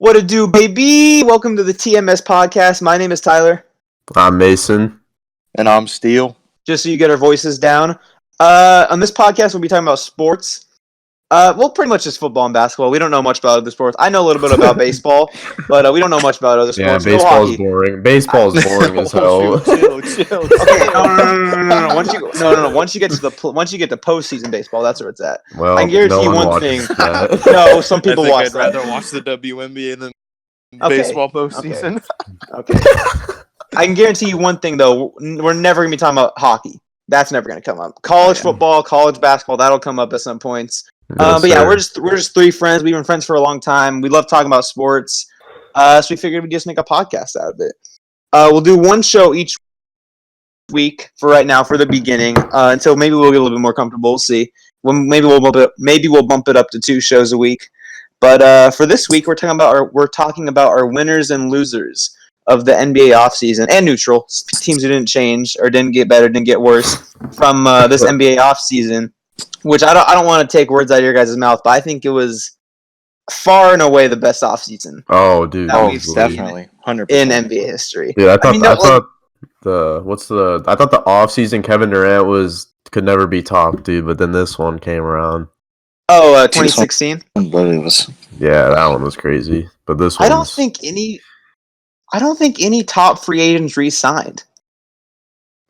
What it do, baby? Welcome to the TMS Podcast. My name is Tyler. I'm Mason. And I'm Steele. Just so you get our voices down. On this podcast, we'll be talking about sports. Pretty much just football and basketball. We don't know much about other sports. I know a little bit about baseball, but we don't know much about other sports. Yeah, baseball's boring. Baseball's boring as hell. Chill. Okay, no. Once you get to postseason baseball, that's where it's at. Well, I guarantee you one thing. No, some people watch I'd that. rather watch the WNBA than Okay, baseball postseason. Okay. I can guarantee you one thing though. We're never gonna be talking about hockey. That's never gonna come up. College football, college basketball, that'll come up at some points. Yes, but yeah, sir. we're just three friends. We've been friends for a long time. We love talking about sports. So we figured we'd just make a podcast out of it. We'll do one show each week for right now, for the beginning, until maybe we'll get a little bit more comfortable. We'll see. Maybe we'll bump it up to 2 shows a week. But for this week, we're talking about our winners and losers of the NBA offseason and neutral teams who didn't change or didn't get better, didn't get worse from this NBA offseason. Which I don't want to take words out of your guys' mouth, but I think it was far and away the best offseason. Oh, dude, Definitely, 100% in NBA history. Dude, I thought the offseason Kevin Durant could never be topped, dude. But then this one came around. 2016. Yeah, that one was crazy. But this one, I don't think any top free agents re-signed.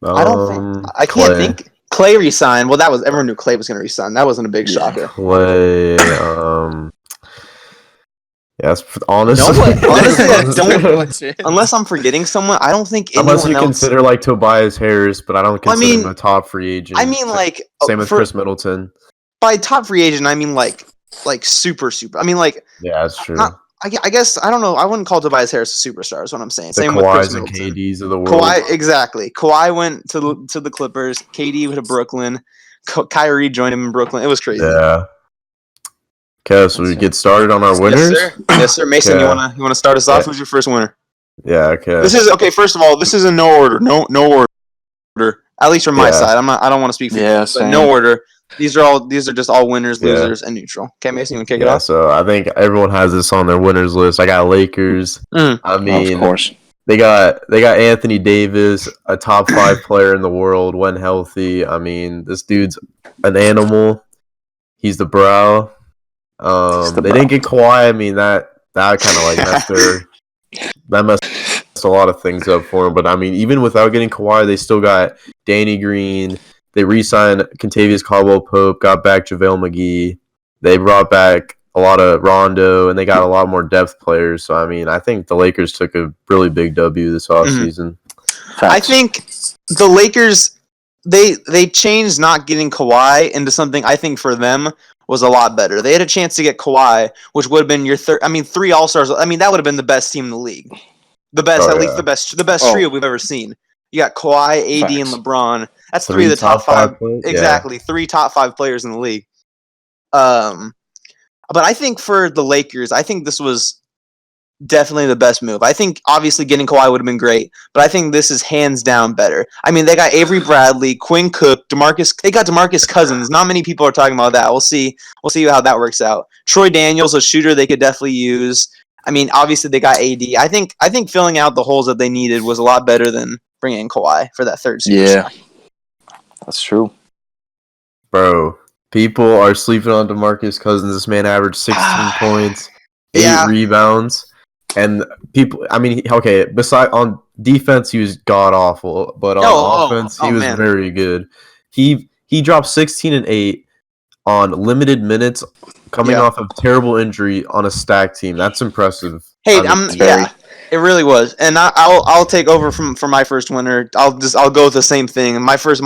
I can't think. Clay resigned. Well, everyone knew Clay was going to resign. That wasn't a big shocker. Clay. Yes, honestly. No, honestly, I don't. Unless I'm forgetting someone, I don't think anyone else. Unless you consider like Tobias Harris, but I don't consider him a top free agent. I mean, like same as Chris Middleton. By top free agent, I mean like super. I mean like. Yeah, that's true. I guess I don't know. I wouldn't call Tobias Harris a superstar. Is what I'm saying. The Same Kawhis with Chris Middleton. and KDs of the world. Exactly. Kawhi went to the Clippers. KD went to Brooklyn. Kyrie joined him in Brooklyn. It was crazy. Yeah. Okay, so we get started on our winners. Yes, sir. Mason, you wanna start us off? Who's your first winner? Yeah. Okay. This is okay. First of all, this is in no order. No order. At least from my side. I don't want to speak for you, but no order. These are just all winners, losers, and neutral. Okay, Mason, you want to kick it off? So I think everyone has this on their winners list. I got Lakers. I mean, of course. They got Anthony Davis, a top 5 player in the world when healthy. I mean, this dude's an animal. He's the brow. They didn't get Kawhi. I mean, that kind of like messed a lot of things up for him. But I mean, even without getting Kawhi, they still got Danny Green. They re-signed Kentavious Caldwell-Pope, got back JaVale McGee. They brought back a lot of Rondo, and they got a lot more depth players. So, I mean, I think the Lakers took a really big W this offseason. I think the Lakers, they changed not getting Kawhi into something I think for them was a lot better. They had a chance to get Kawhi, which would have been your 3 All-Stars. I mean, that would have been the best team in the league. The best, least the best trio we've ever seen. You got Kawhi, AD, and LeBron. That's 3 of the top 5. Exactly, 3 top 5 players in the league. But I think for the Lakers, I think this was definitely the best move. I think obviously getting Kawhi would have been great, but I think this is hands down better. I mean, they got Avery Bradley, Quinn Cook, they got DeMarcus Cousins. Not many people are talking about that. We'll see how that works out. Troy Daniels, a shooter they could definitely use. I mean, obviously they got AD. I think filling out the holes that they needed was a lot better than bringing in Kawhi for that third superstar. Yeah, that's true. Bro, people are sleeping on DeMarcus Cousins. This man averaged 16 points, 8 rebounds. And people, I mean, okay, on defense, he was god-awful. But on offense, he was very good. He dropped 16 and 8 on limited minutes coming off of terrible injury on a stacked team. That's impressive. Hey, it really was. And I'll take over for my first winner. I'll go with the same thing. My first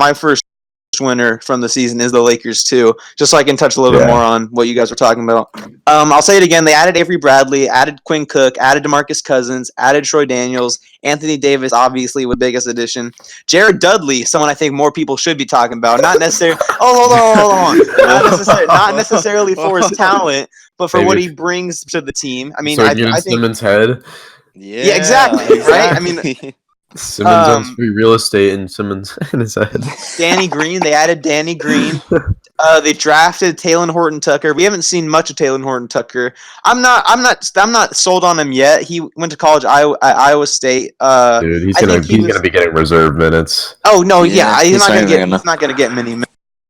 winner from the season is the Lakers too, just so I can touch a little bit more on what you guys were talking about. I'll say it again. They added Avery Bradley, added Quinn Cook, added DeMarcus Cousins, added Troy Daniels, Anthony Davis, obviously with biggest addition. Jared Dudley, someone I think more people should be talking about. Not necessarily. Hold on. Not necessarily for his talent, but for what he brings to the team. I mean, I think Simmons' head. Yeah, exactly. Right. I mean. Simmons owns free real estate in Simmons in his head. Danny Green. They added Danny Green. They drafted Taylor Horton Tucker. We haven't seen much of Taylor Horton Tucker. I'm not sold on him yet. He went to college at Iowa State. Dude, he's I gonna think be getting reserve minutes. Oh no, Yeah, he's he's not gonna get many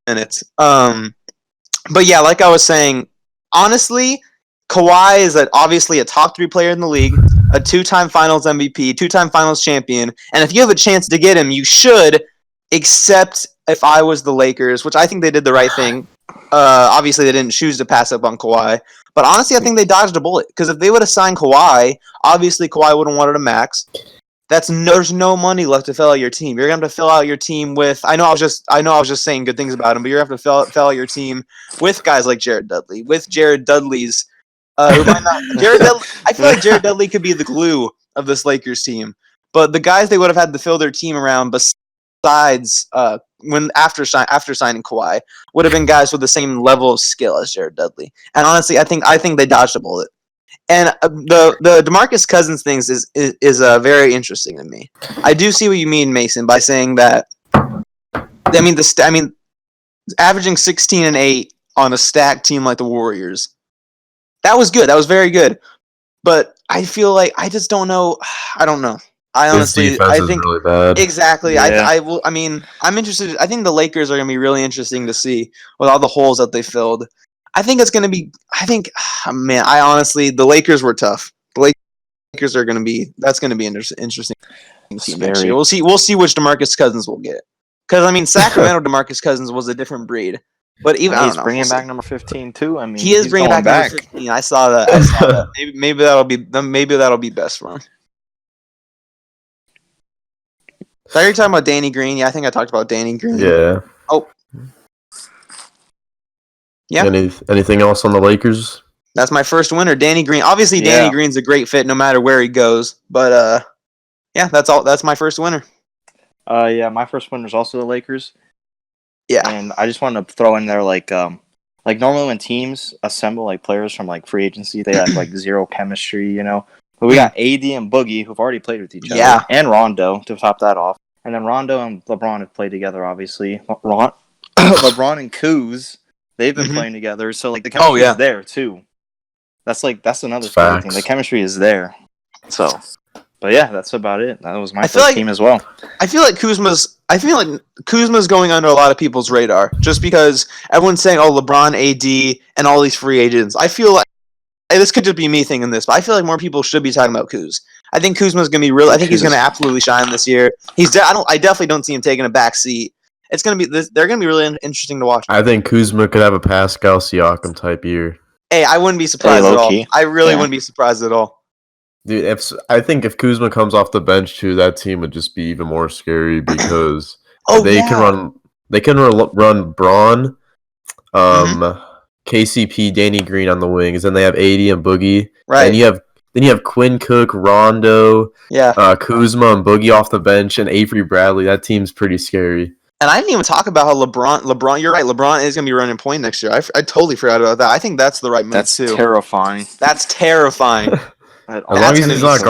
minutes. But yeah, like I was saying, honestly, Kawhi is obviously a top 3 player in the league, a 2-time Finals MVP, 2-time Finals champion, and if you have a chance to get him, you should. Except if I was the Lakers, which I think they did the right thing. Obviously, they didn't choose to pass up on Kawhi, but honestly, I think they dodged a bullet because if they would have signed Kawhi, obviously Kawhi would have wanted a max. There's no money left to fill out your team. You're gonna have to fill out your team with. I know I was just saying good things about him, but you're gonna have to fill out your team with guys like Jared Dudley, with Jared Dudley's. Who might not, Jared Dudley, I feel like Jared Dudley could be the glue of this Lakers team, but the guys they would have had to fill their team around, besides after signing Kawhi, would have been guys with the same level of skill as Jared Dudley. And honestly, I think they dodged a bullet. And the DeMarcus Cousins things is very interesting to me. I do see what you mean, Mason, by saying that. I mean, averaging 16 and 8 on a stacked team like the Warriors, that was good. That was very good. But I feel like I just don't know. I don't know. I honestly, I think really bad. Exactly. Yeah. I mean, I'm interested. I think the Lakers are going to be really interesting to see with all the holes that they filled. I think it's going to be. Man, the Lakers were tough. The Lakers are going to be. That's going to be interesting team next year. We'll see which DeMarcus Cousins we'll get. Because I mean, Sacramento DeMarcus Cousins was a different breed. But even he's bringing back number 15 too. I mean, he is bringing back number 15. I saw that. Maybe that'll be best for him. So are you talking about Danny Green? Yeah, I think I talked about Danny Green. Yeah. Oh. Yeah. Anything else on the Lakers? That's my first winner, Danny Green. Obviously, Danny Green's a great fit no matter where he goes. But yeah, that's all. That's my first winner. Yeah, my first winner is also the Lakers. Yeah. And I just wanted to throw in there like normally when teams assemble like players from like free agency, they have like zero chemistry, you know. But we got AD and Boogie who've already played with each other. Yeah. And Rondo to top that off. And then Rondo and LeBron have played together, obviously. LeBron and Kuz, they've been playing together. So like the chemistry is there too. That's another thing. The chemistry is there. So, but yeah, that's about it. That was my first team as well. I feel like Kuzma's going under a lot of people's radar just because everyone's saying, "Oh, LeBron, AD, and all these free agents." I feel like this could just be me thinking this, but I feel like more people should be talking about Kuz. I think Kuzma's going to be real. I think he's going to absolutely shine this year. I definitely don't see him taking a back seat. It's going to be they're going to be really interesting to watch. I think Kuzma could have a Pascal Siakam type year. Hey, I wouldn't be surprised at all. I really wouldn't be surprised at all. Dude, I think if Kuzma comes off the bench too, that team would just be even more scary because they can run Braun, KCP, Danny Green on the wings, and they have AD and Boogie. Right. And you have Quinn Cook, Rondo, Kuzma and Boogie off the bench, and Avery Bradley. That team's pretty scary. And I didn't even talk about how LeBron. You're right. LeBron is going to be running point next year. I totally forgot about that. I think that's the right move too. Terrifying. That's terrifying. As long as he's not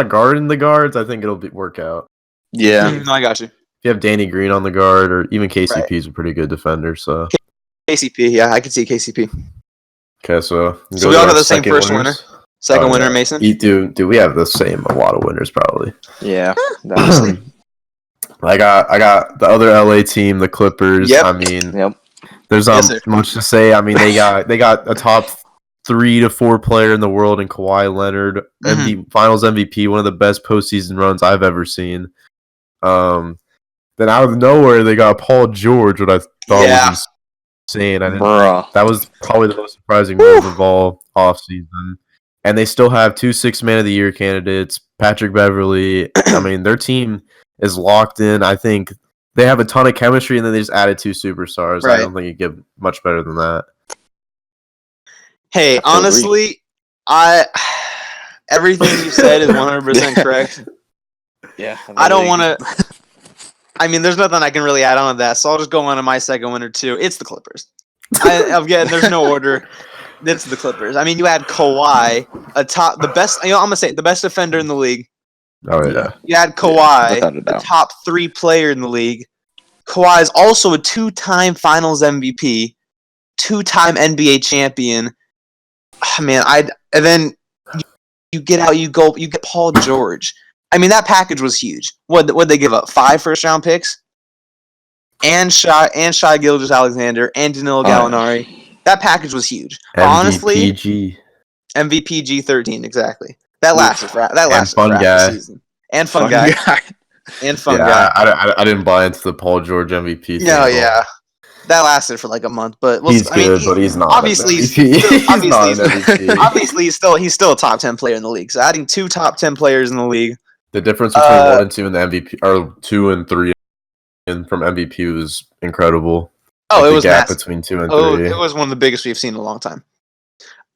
guarding the guards, I think it'll work out. Yeah. No, I got you. If you have Danny Green on the guard, or even KCP's a pretty good defender. So KCP, yeah, I could see KCP. Okay, so we all got the same first winner. Second winner, Mason. Do we have the same? A lot of winners, probably. Yeah, definitely. I got the other LA team, the Clippers. Yep. I mean, there's not much to say. I mean, they got a top 3 to 4 player in the world in Kawhi Leonard, Finals MVP, one of the best postseason runs I've ever seen. Then out of nowhere, they got Paul George, what I thought was insane. That was probably the most surprising move of all offseason. And they still have 2 6 Man of the Year candidates, Patrick Beverly. I mean, their team is locked in. I think they have a ton of chemistry, and then they just added 2 superstars. Right. I don't think you get much better than that. Hey, honestly, everything you said is 100% correct. Yeah. I don't want to. I mean, there's nothing I can really add on to that, so I'll just go on to my second winner too. It's the Clippers. Again, there's no order. It's the Clippers. I mean, you had Kawhi, the best. I'm gonna say the best defender in the league. Oh yeah. You had Kawhi, without a the doubt. top 3 player in the league. Kawhi is also a 2-time Finals MVP, 2-time NBA champion. Man, and then you get Paul George. I mean, that package was huge. What they give up? 5 first-round picks, and Shai Gilgeous-Alexander and Danilo Gallinari. That package was huge. Honestly, MVPG MVP G13 exactly. That lasted for fun half the guy. season. And fun guy. And fun guy. I didn't buy into the Paul George MVP thing. No, yeah. That lasted for like a month, but He's good, but he's not. Obviously, MVP. he's still a top 10 player in the league. So adding 2 top 10 players in the league. The difference between 1 and 2 in the MVP, or 2 and 3 from MVP was incredible. Oh, like it was the gap massive. between 2 and 3. Oh, it was one of the biggest we've seen in a long time.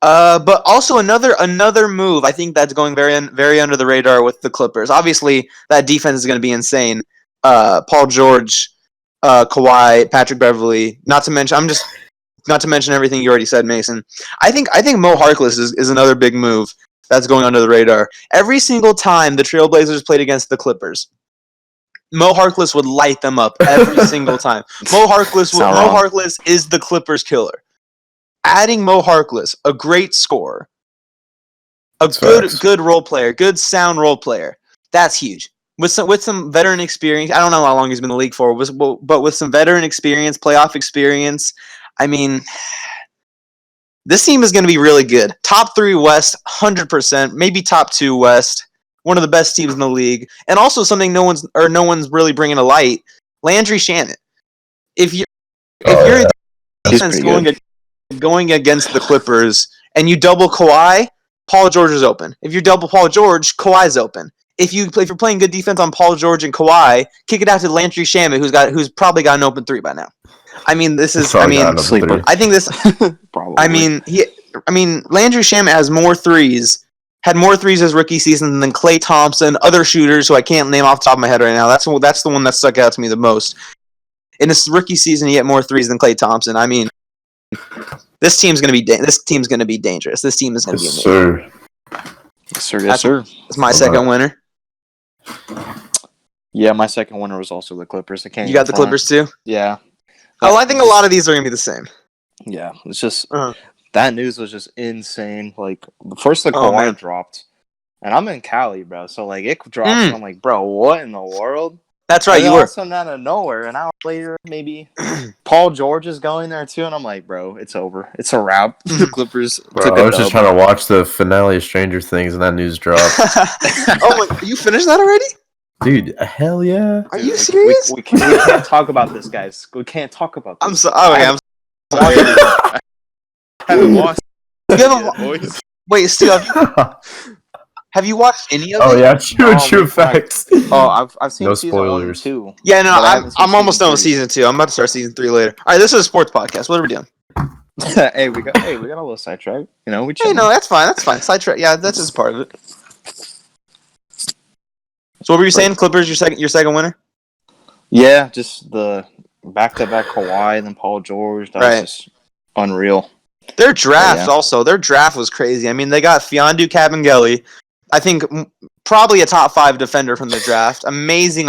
But also another move I think that's going very under the radar with the Clippers. Obviously, that defense is going to be insane. Paul George, Kawhi, Patrick Beverley. Not to mention everything you already said, Mason. I think Mo Harkless is another big move that's going under the radar. Every single time the Trailblazers played against the Clippers, Mo Harkless would light them up every single time. Mo Harkless is the Clippers killer. Adding Mo Harkless, a great scorer, good role player, good sound role player, that's huge. With some veteran experience, I don't know how long he's been in the league for, but with some veteran experience, playoff experience, I mean, this team is going to be really good. Top 3 West, 100%, maybe top 2 West. One of the best teams in the league, and also something no one's really bringing to light. Landry Shamet. If you're a defense going against the Clippers and you double Kawhi, Paul George is open. If you double Paul George, Kawhi's open. If you're playing good defense on Paul George and Kawhi, kick it out to Landry Shamet, who's probably got an open 3 by now. I mean, this is. I think this. Probably. I mean, Landry Shamet has more threes. Had more threes his rookie season than Klay Thompson, other shooters who I can't name off the top of my head right now. That's the one that stuck out to me the most. In his rookie season, he had more threes than Klay Thompson. I mean, this team's gonna be dangerous. This team is gonna be amazing. Yes, sir. That's my second winner. Yeah, my second winner was also the Clippers. You got the Clippers too? Yeah. Oh, I think a lot of these are gonna be the same. Yeah, it's just that news was just insane. Like first the Kawhi dropped, and I'm in Cali, bro. So like it dropped, and I'm like, bro, what in the world? That's right, you were. Also out of nowhere, an hour later, maybe Paul George is going there too, and I'm like, bro, it's over. It's a wrap. The Clippers. Bro, I was just trying to watch the finale of Stranger Things, and that news dropped. Oh my! You finished that already? Dude, hell yeah! Are you serious? We can't talk about this, guys. We can't talk about this. I'm sorry. Oh, okay, I'm sorry. I haven't watched. Wait, Steve, have you watched any of it? Oh yeah, true facts. Oh, I've seen no season 1 and spoilers. 2. Yeah, no, I'm almost done with season 2. I'm about to start season 3 later. All right, this is a sports podcast. What are we doing? hey, we got a little sidetrack. You know, Hey, no, that's fine. Sidetrack. Yeah, that's just part of it. So what were you saying? Clippers, your second winner? Yeah, just the back-to-back Kawhi and then Paul George. That was just unreal. Their draft their draft was crazy. I mean, they got Fiondu Kabengele. I think probably a top 5 defender from the draft. Amazing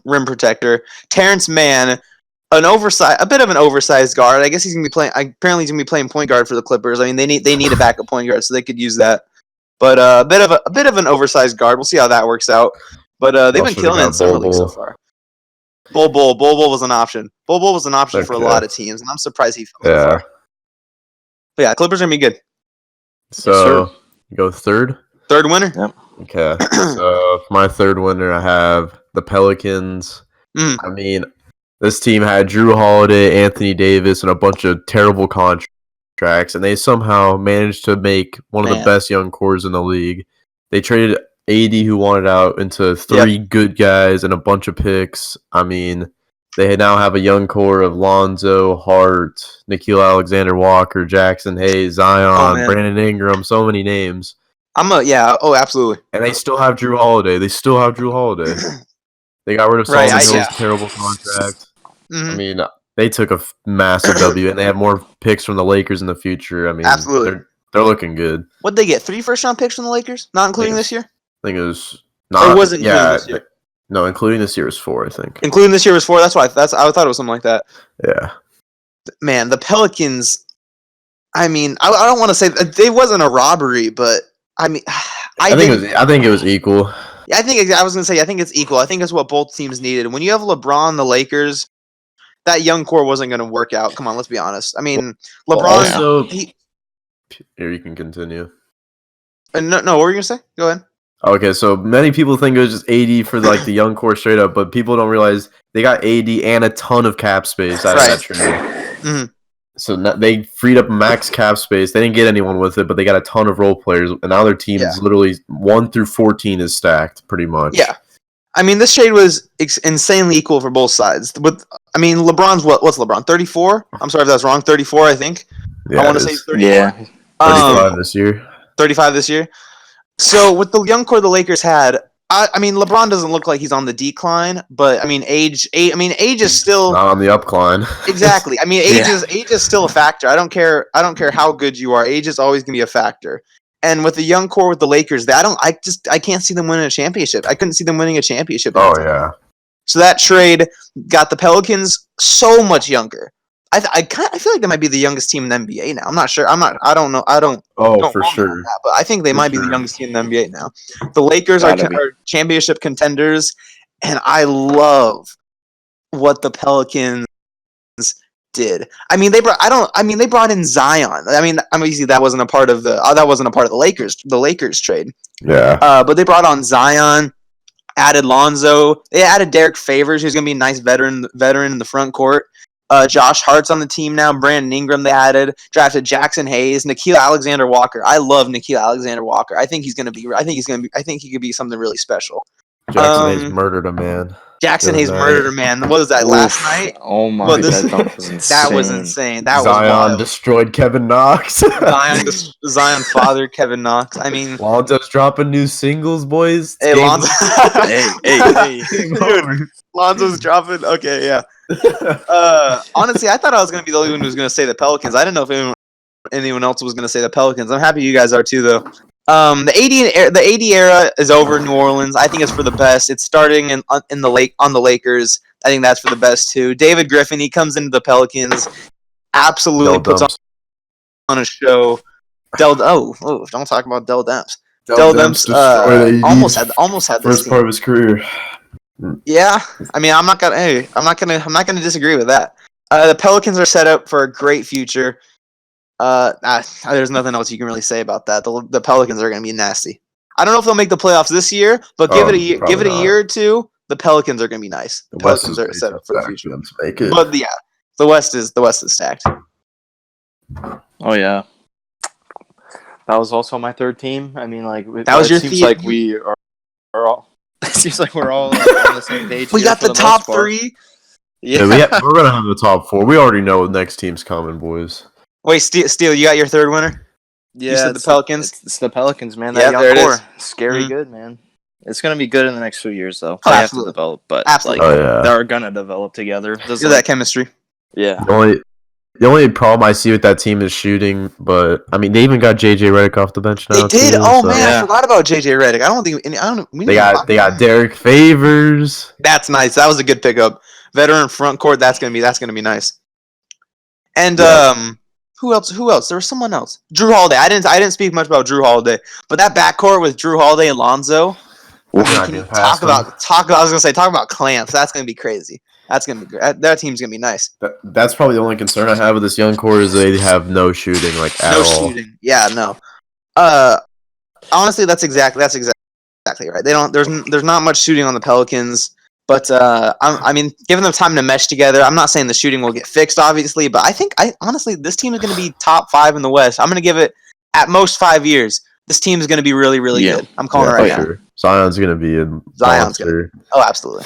rim protector. Terrence Mann, a bit of an oversized guard. I guess he's gonna be playing. Apparently, he's gonna be playing point guard for the Clippers. I mean, they need a backup point guard, so they could use that. But a bit of an oversized guard. We'll see how that works out. But they've been killing it in summer league so far. Bol was an option. Bol was an option for a lot of teams, and I'm surprised he fell so far. But yeah, Clippers are gonna be good. So you go third. Third winner. Yep. Okay. So for my third winner, I have the Pelicans. I mean, this team had Drew Holiday, Anthony Davis, and a bunch of terrible contracts, and they somehow managed to make one of the best young cores in the league. They traded AD, who wanted out, into 3 good guys and a bunch of picks. I mean, they now have a young core of Lonzo, Hart, Nickeil Alexander-Walker, Jackson Hayes, Zion, Brandon Ingram, so many names. Absolutely. And they still have Drew Holiday. They got rid of Solomon Hill's terrible contract. I mean, they took a massive W, and they have more picks from the Lakers in the future. I mean, absolutely. They're looking good. What'd they get? 3 first-round picks from the Lakers? Not including this year? I think it was Or was it including this year? No, including this year was 4, I think. Including this year was 4. That's why. I thought it was something like that. Yeah. Man, the Pelicans. I mean, I don't want to say it wasn't a robbery, but I mean, I think it was equal. Yeah, I was gonna say I think it's equal. I think it's what both teams needed. When you have LeBron, the Lakers, that young core wasn't gonna work out. Come on, let's be honest. I mean, LeBron. Also, here you can continue. No. What were you gonna say? Go ahead. Okay, so many people think it was just AD for like the young core straight up, but people don't realize they got AD and a ton of cap space out of that trade. Mm-hmm. So they freed up max cap space. They didn't get anyone with it, but they got a ton of role players, and now their team is literally 1 through 14 is stacked pretty much. Yeah, I mean this trade was insanely equal for both sides. I mean LeBron's what's LeBron 34? I'm sorry if that's wrong. 34, I think. Yeah, I want to say 34. Yeah, 35 this year. 35 this year. So with the young core the Lakers had, I mean LeBron doesn't look like he's on the decline, but I mean age is still not on the upcline. Exactly. I mean age is still a factor. I don't care how good you are. Age is always going to be a factor. And with the young core with the Lakers, I can't see them winning a championship. I couldn't see them winning a championship. Oh yeah. So that trade got the Pelicans so much younger. I feel like they might be the youngest team in the NBA now. I'm not sure. I don't know. Oh, for sure. That, but I think they might be the youngest team in the NBA now. The Lakers are championship contenders, and I love what the Pelicans did. I mean, they brought in Zion. I mean, obviously that wasn't a part of the Lakers trade. Yeah. But they brought on Zion, added Lonzo. They added Derek Favors, who's gonna be a nice veteran in the front court. Josh Hart's on the team now. Brandon Ingram they added. Drafted Jackson Hayes, Nickeil Alexander-Walker. I love Nickeil Alexander-Walker. I think he could be something really special. Jackson Hayes murdered a man. What was that last night? Oh my god, that was insane. Zion destroyed Kevin Knox. Zion fathered Kevin Knox. I mean, Lonzo's dropping new singles, boys. Hey, Lonzo. hey. Dude, Lonzo's dropping. Okay, yeah. Honestly, I thought I was going to be the only one who was going to say the Pelicans. I didn't know if anyone else was going to say the Pelicans. I'm happy you guys are too, though. The AD era is over in New Orleans. I think it's for the best. It's starting on the Lakers. I think that's for the best too. David Griffin, he comes into the Pelicans, absolutely puts on a show. Don't talk about Dell Demps. Dell Demps almost had first part of his career. Yeah, I mean, I'm not gonna disagree with that. The Pelicans are set up for a great future. There's nothing else you can really say about that. The Pelicans are going to be nasty. I don't know if they'll make the playoffs this year, but give it a year or two. The Pelicans are going to be nice. The Pelicans are set up for the future. But yeah, the West is stacked. Oh yeah, that was also my third team. I mean, like that was your team. Like we are all. It seems like we're all on the same page. We got the top 3. Yeah, we're gonna have the top 4. We already know the next team's coming, boys. Wait, Steele, you got your third winner? Yeah, you said the Pelicans. It's the Pelicans, man. That young core, scary good, man. It's gonna be good in the next few years, though. They have to develop, but they're gonna develop together. Feel that chemistry. Yeah. The only problem I see with that team is shooting, but I mean they even got JJ Redick off the bench now. They did. Man, I forgot about JJ Redick. They got Derek Favors. That's nice. That was a good pickup. Veteran front court. That's gonna be nice. And who else? There was someone else. Drew Holiday. I didn't speak much about Drew Holiday, but that backcourt with Drew Holiday and Lonzo. Talk about clamps. That's gonna be crazy. That's gonna be great. That team's gonna be nice. That's probably the only concern I have with this young core is they have no shooting at all. No shooting. Yeah, no. Honestly, that's exactly right. There's not much shooting on the Pelicans. But I mean, giving them time to mesh together. I'm not saying the shooting will get fixed, obviously, but I think honestly this team is going to be top 5 in the West. I'm going to give it at most 5 years. This team is going to be really, really good. I'm calling it right now. Zion's going to be a monster. Oh, absolutely.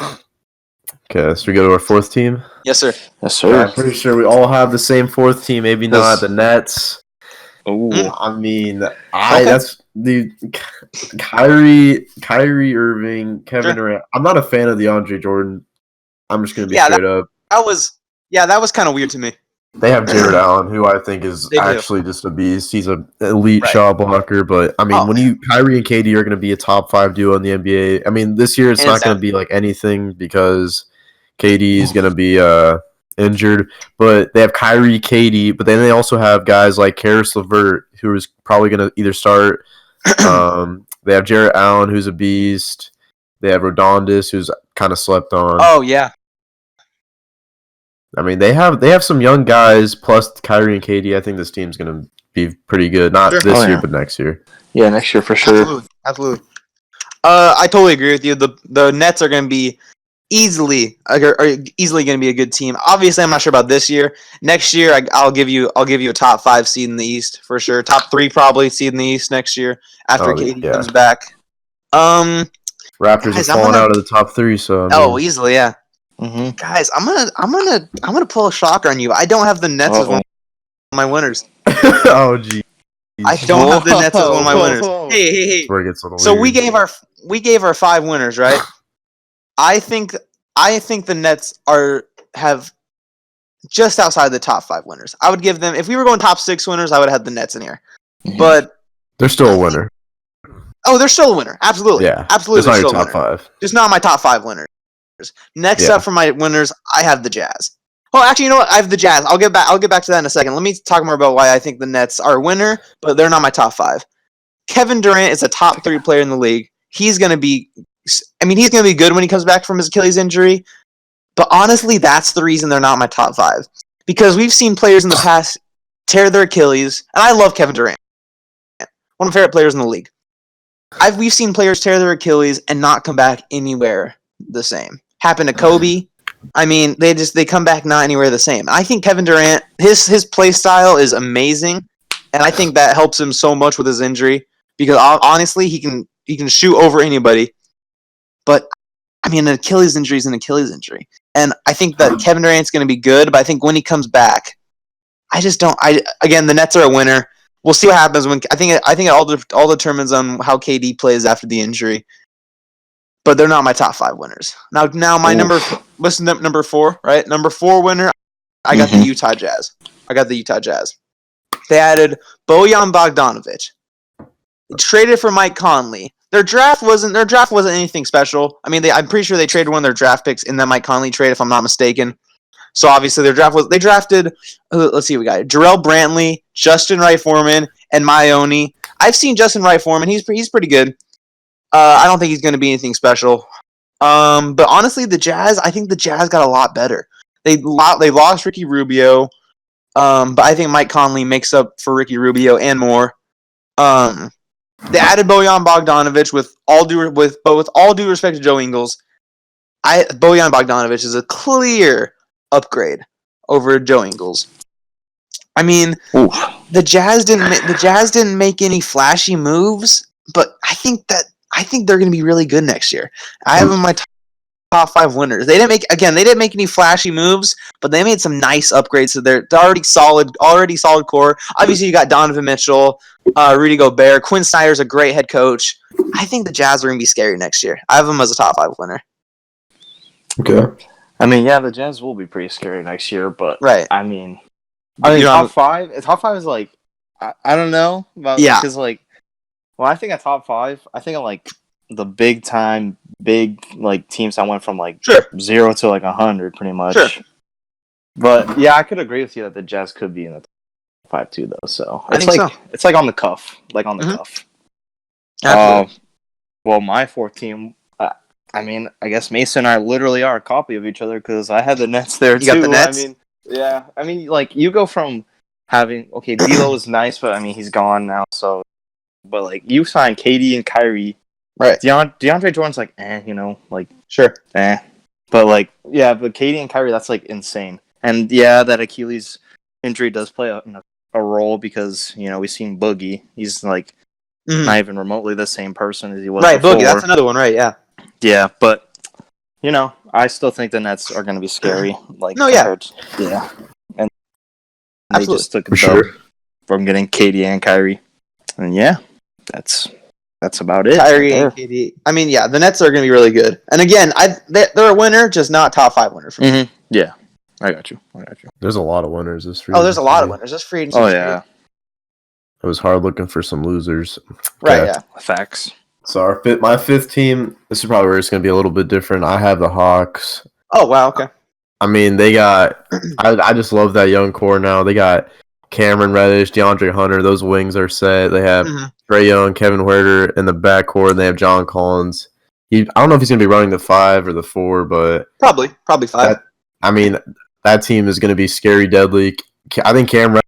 Okay, so we go to our 4th team. Yes, sir. I'm pretty sure we all have the same 4th team. Maybe not the Nets. Oh, I mean, that's the Kyrie Irving, Kevin Durant. I'm not a fan of the Andre Jordan. I'm just gonna be straight up. That was kind of weird to me. They have Jared Allen, who I think is They do. actually just a beast. He's an elite Right. shot blocker. But, I mean, Kyrie and KD are going to be a top 5 duo in the NBA. I mean, this year it's not going to be like anything because KD is going to be injured. But they have Kyrie, KD, but then they also have guys like Karis LeVert, who is probably going to either start. They have Jared Allen, who's a beast. They have Rodondis, who's kind of slept on. Oh, yeah. I mean, they have some young guys plus Kyrie and KD. I think this team's going to be pretty good. Not this year, but next year. Yeah, next year for sure. Absolutely. I totally agree with you. The Nets are going to be easily going to be a good team. Obviously, I'm not sure about this year. Next year, I'll give you a top 5 seed in the East for sure. Top 3 probably seed in the East next year after KD comes back. Raptors are falling out of the top 3, so I mean, easily, yeah. Mm-hmm. Guys, I'm gonna pull a shocker on you. I don't have the Nets as one of my winners. Oh gee. I don't have the Nets as one of my winners. Hey. So we gave our 5 winners, right? I think the Nets have just outside the top 5 winners. I would give them, if we were going top 6 winners, I would have had the Nets in here. Mm-hmm. But they're still a winner. They're still a winner. Absolutely. Yeah. Absolutely. It's not still your top 5. Just not my top 5 winners. Next up for my winners, I have the Jazz. Oh, actually, you know what? I have the Jazz. I'll get back to that in a second. Let me talk more about why I think the Nets are a winner, but they're not my top 5. Kevin Durant is a top 3 player in the league. He's going to be good when he comes back from his Achilles injury. But honestly, that's the reason they're not my top 5. Because we've seen players in the past tear their Achilles, and I love Kevin Durant. One of my favorite players in the league. We've seen players tear their Achilles and not come back anywhere the same. Happened to Kobe. I mean, they come back not anywhere the same. I think Kevin Durant, his play style is amazing, and I think that helps him so much with his injury because honestly, he can shoot over anybody. But I mean, an Achilles injury is an Achilles injury, and I think that Kevin Durant's going to be good. But I think when he comes back, again, the Nets are a winner. We'll see what happens when I think it all determines on how KD plays after the injury. But they're not my top 5 winners. Now my number 4, right? Number 4 winner, I got the Utah Jazz. They added Bojan Bogdanovic. They traded for Mike Conley. Their draft wasn't anything special. I mean, I'm pretty sure they traded one of their draft picks in that Mike Conley trade, if I'm not mistaken. So obviously they drafted. Let's see, we got Jarrell Brantley, Justin Wright-Foreman, and Maione. I've seen Justin Wright-Foreman. He's pretty good. I don't think he's going to be anything special. But honestly, I think the Jazz got a lot better. They lost Ricky Rubio, but I think Mike Conley makes up for Ricky Rubio and more. They added Bojan Bogdanovic with all due respect to Joe Ingles. Bojan Bogdanovic is a clear upgrade over Joe Ingles. I mean, the Jazz didn't make any flashy moves, but I think they're going to be really good next year. I have them in my top 5 winners. They didn't make any flashy moves, but they made some nice upgrades to their already solid core. Obviously, you got Donovan Mitchell, Rudy Gobert, Quinn Snyder's a great head coach. I think the Jazz are going to be scary next year. I have them as a top 5 winner. Okay. I mean, yeah, the Jazz will be pretty scary next year, but right. I mean top 5 is like I don't know about because like. Well, I think at top 5, I think of like the big like teams that went from like 0 to like 100 pretty much. Sure. But yeah, I could agree with you that the Jazz could be in the top 5 too, though. So it's like on the cuff, cuff. Well, my 4th team. I mean, I guess Mason and I literally are a copy of each other because I had the Nets there too. You got the Nets? I mean, like you go from having D'Lo is nice, but I mean he's gone now, so. But like you signed KD and Kyrie, right? DeAndre Jordan's like, sure. But like, yeah, but KD and Kyrie, that's like insane. And yeah, that Achilles injury does play a role because we've seen Boogie. He's like not even remotely the same person as he was. Right, before. Boogie. That's another one, right? Yeah. Yeah, but I still think the Nets are going to be scary. Like, yeah, and they just took a from getting KD and Kyrie, and yeah. That's about it. Kyrie and KD. I mean, yeah, the Nets are going to be really good. And again, they're a winner, just not top 5 winner for me. Yeah. I got you. There's a lot of winners this free. Oh, there's a lot of winners. This free agency. Oh yeah. It was hard looking for some losers. Right. Okay. Yeah. Facts. So my fifth team. This is probably where it's going to be a little bit different. I have the Hawks. Oh wow. Okay. I mean, they got. I just love that young core now. They got Cameron Reddish, DeAndre Hunter. Those wings are set. They have Trae Young, Kevin Huerter in the backcourt, and they have John Collins. I don't know if he's going to be running the 5 or the 4, but probably 5. That team is going to be scary, deadly. I think Cam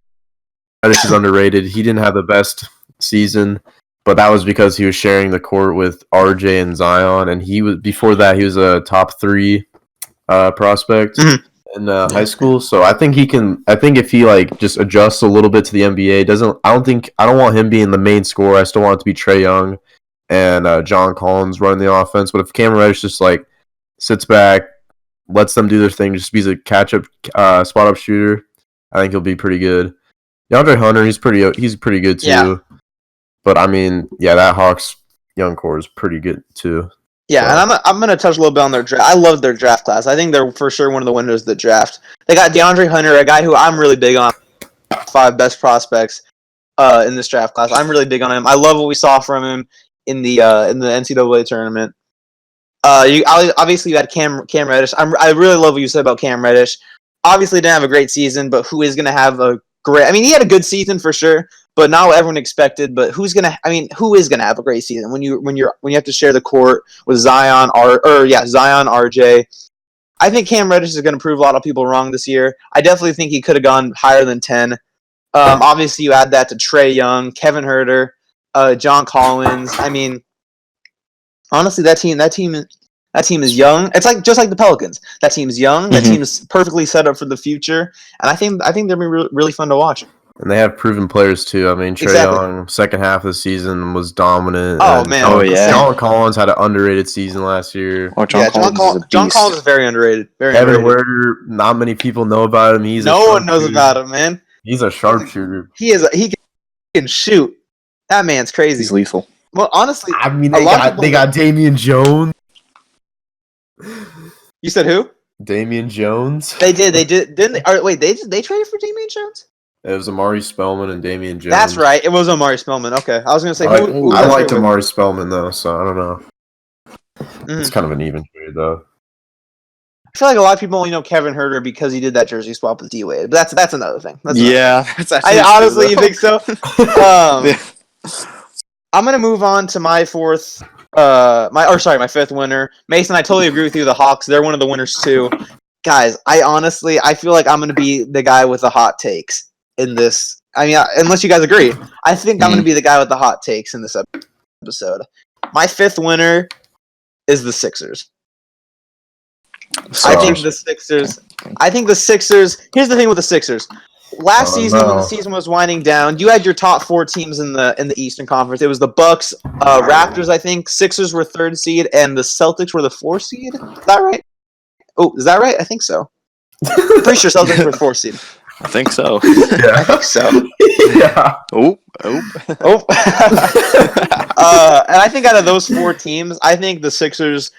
Reddish is underrated. He didn't have the best season, but that was because he was sharing the court with RJ and Zion, and before that he was a top 3 prospect in high school. So I think he can. I think if he just adjusts a little bit to the NBA, I don't want him being the main scorer. I still want it to be Trae Young and John Collins running the offense. But if Cameron Reddish just sits back, lets them do their thing, just be a catch-up, spot-up shooter, I think he'll be pretty good. DeAndre Hunter, he's pretty good too. Yeah. But I mean, that Hawks young core is pretty good too. Yeah, so. And I'm gonna touch a little bit on their draft. I love their draft class. I think they're for sure one of the winners of the draft. They got DeAndre Hunter, a guy who I'm really big on. 5 best prospects in this draft class. I'm really big on him. I love what we saw from him in the NCAA tournament. Obviously you had Cam Reddish. I really love what you said about Cam Reddish. Obviously didn't have a great season, but who is going to have a great? I mean, he had a good season for sure, but not what everyone expected. But who is going to have a great season when you have to share the court with Zion Zion, RJ? I think Cam Reddish is going to prove a lot of people wrong this year. I definitely think he could have gone higher than 10. Obviously, you add that to Trae Young, Kevin Huerter, John Collins. I mean, honestly, that team is young. It's just like the Pelicans. That team is young. That team is perfectly set up for the future, and I think they'll be really fun to watch. And they have proven players too. I mean, Trae Young, second half of the season was dominant. Oh man! John Collins had an underrated season last year. John Collins is very underrated. Kevin Huerter, not many people know about him. No one knows about him, man. He's a sharpshooter. He can shoot. That man's crazy. He's lethal. Well, honestly, I mean, they got Damian Jones. You said who? Damian Jones. They did. Didn't they? Wait, they traded for Damian Jones? It was Amari Spellman and Damian Jones. That's right. It was Amari Spellman. Okay, I was gonna say. I liked Amari Spellman though, so I don't know. It's kind of an even trade though. I feel like a lot of people only know Kevin Huerter because he did that jersey swap with D-Wade, but that's another thing. Honestly, you think so? I'm gonna move on to my my fifth winner. Mason, I totally agree with you. The Hawks, they're one of the winners too. Guys, I feel like I'm gonna be the guy with the hot takes in this. I mean, unless you guys agree, I think I'm gonna be the guy with the hot takes in this episode. My fifth winner is the Sixers. I think the Sixers. Here's the thing with the Sixers. Last season, when the season was winding down, you had your top 4 teams in the Eastern Conference. It was the Bucks, Raptors, I think. Sixers were 3rd seed, and the Celtics were the 4th seed. Is that right? Oh, is that right? I think so. I'm pretty sure Celtics were 4th seed. I think so. Yeah, I think so. Yeah. Oh. And I think out of those 4 teams, I think the Sixers.